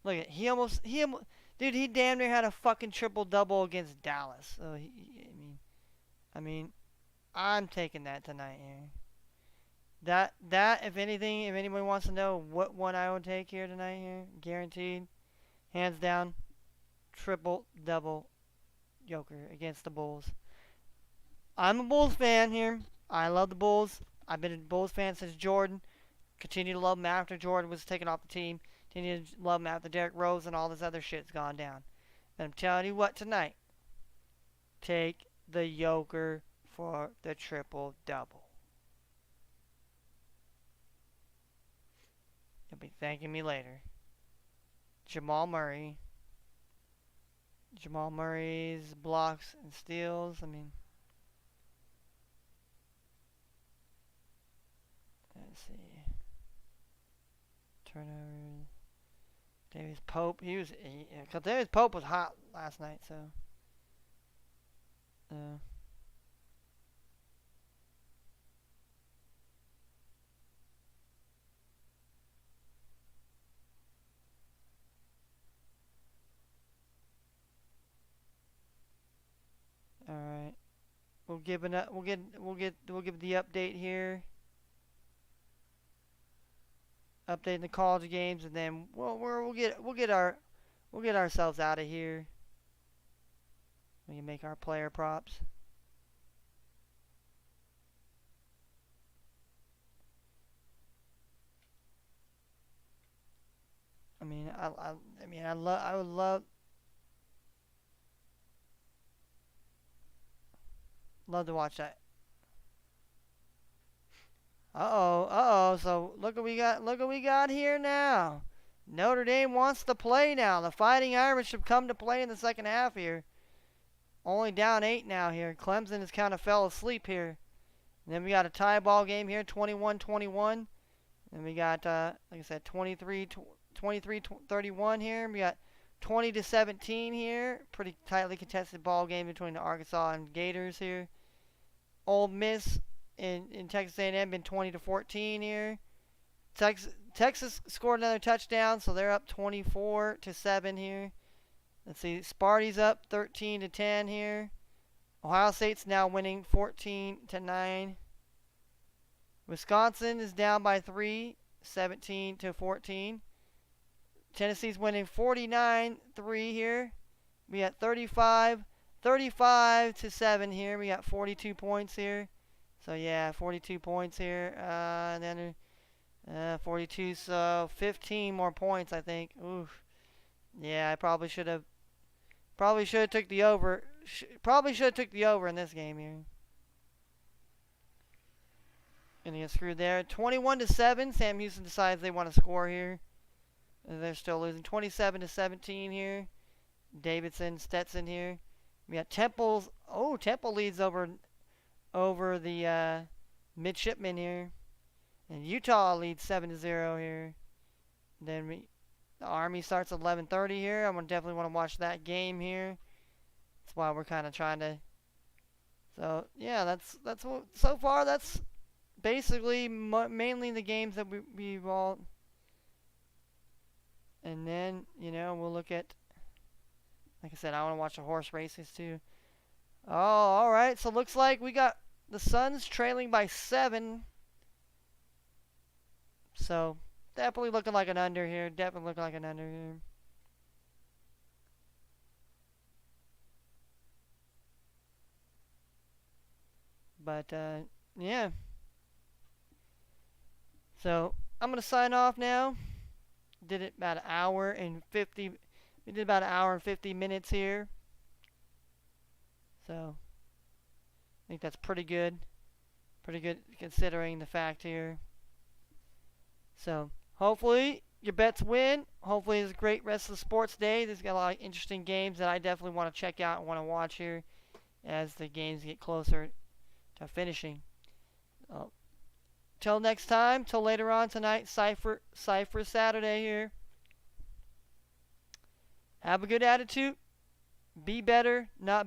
Look at dude. He damn near had a fucking triple double against Dallas. So I mean, I'm taking that tonight here. That if anything, if anyone wants to know what one I would take here tonight here, guaranteed, hands down, triple double Joker against the Bulls. I'm a Bulls fan here. I love the Bulls. I've been a Bulls fan since Jordan. Continue to love him after Jordan was taken off the team. Continue to love him after Derrick Rose and all this other shit's gone down. But I'm telling you what tonight. Take the Joker for the triple double. You'll be thanking me later. Jamal Murray's blocks and steals. I mean, let's see. Turnovers. Davis Pope. Because Davis Pope was hot last night, so. All right. We'll give the update here. Updating the college games, and then we'll get ourselves out of here. We can make our player props. I mean, I would love to watch that. Uh-oh. So look what we got here now. Notre Dame wants to play now. The Fighting Irish have come to play in the second half here. Only down 8 now here. Clemson has kind of fell asleep here. And then we got a tie ball game here, 21-21. And we got, like I said, 23-31 here. We got 20-17 here. Pretty tightly contested ball game between the Arkansas and Gators here. Ole Miss in Texas A&M been 20-14 here. Texas scored another touchdown, so they're up 24-7 here. Let's see, Sparty's up 13-10 here. Ohio State's now winning 14-9. Wisconsin is down by 3, 17-14. Tennessee's winning 49-3 here. We got 35-7 here. We got 42 points here. So yeah, 42 points here. And then 42, so 15 more points, I think. Oof. Yeah, I probably should have took the over. Probably should have took the over in this game here. And he gets screwed there. 21-7. Sam Houston decides they want to score here. They're still losing. 27-17 here. Davidson, Stetson here. We got Temple's. Oh, Temple leads over the Midshipmen here. And Utah leads 7-0 here. Then the Army starts at 11:30 here. I'm gonna definitely want to watch that game here. That's why we're kind of trying to. So yeah, that's what so far. That's basically mainly the games that we've all. And then we'll look at. Like I said, I want to watch the horse races too. Oh, all right. So looks like we got the Suns trailing by 7. So, definitely looking like an under here. But, yeah. So, I'm going to sign off now. Did it about an hour and 50. We did about an hour and 50 minutes here. So, I think that's pretty good. Pretty good considering the fact here. So, hopefully your bets win. Hopefully it's a great rest of the sports day. There's got a lot of interesting games that I definitely want to check out and want to watch here as the games get closer to finishing. Till next time, till later on tonight, Cypher Saturday here. Have a good attitude. Be better, not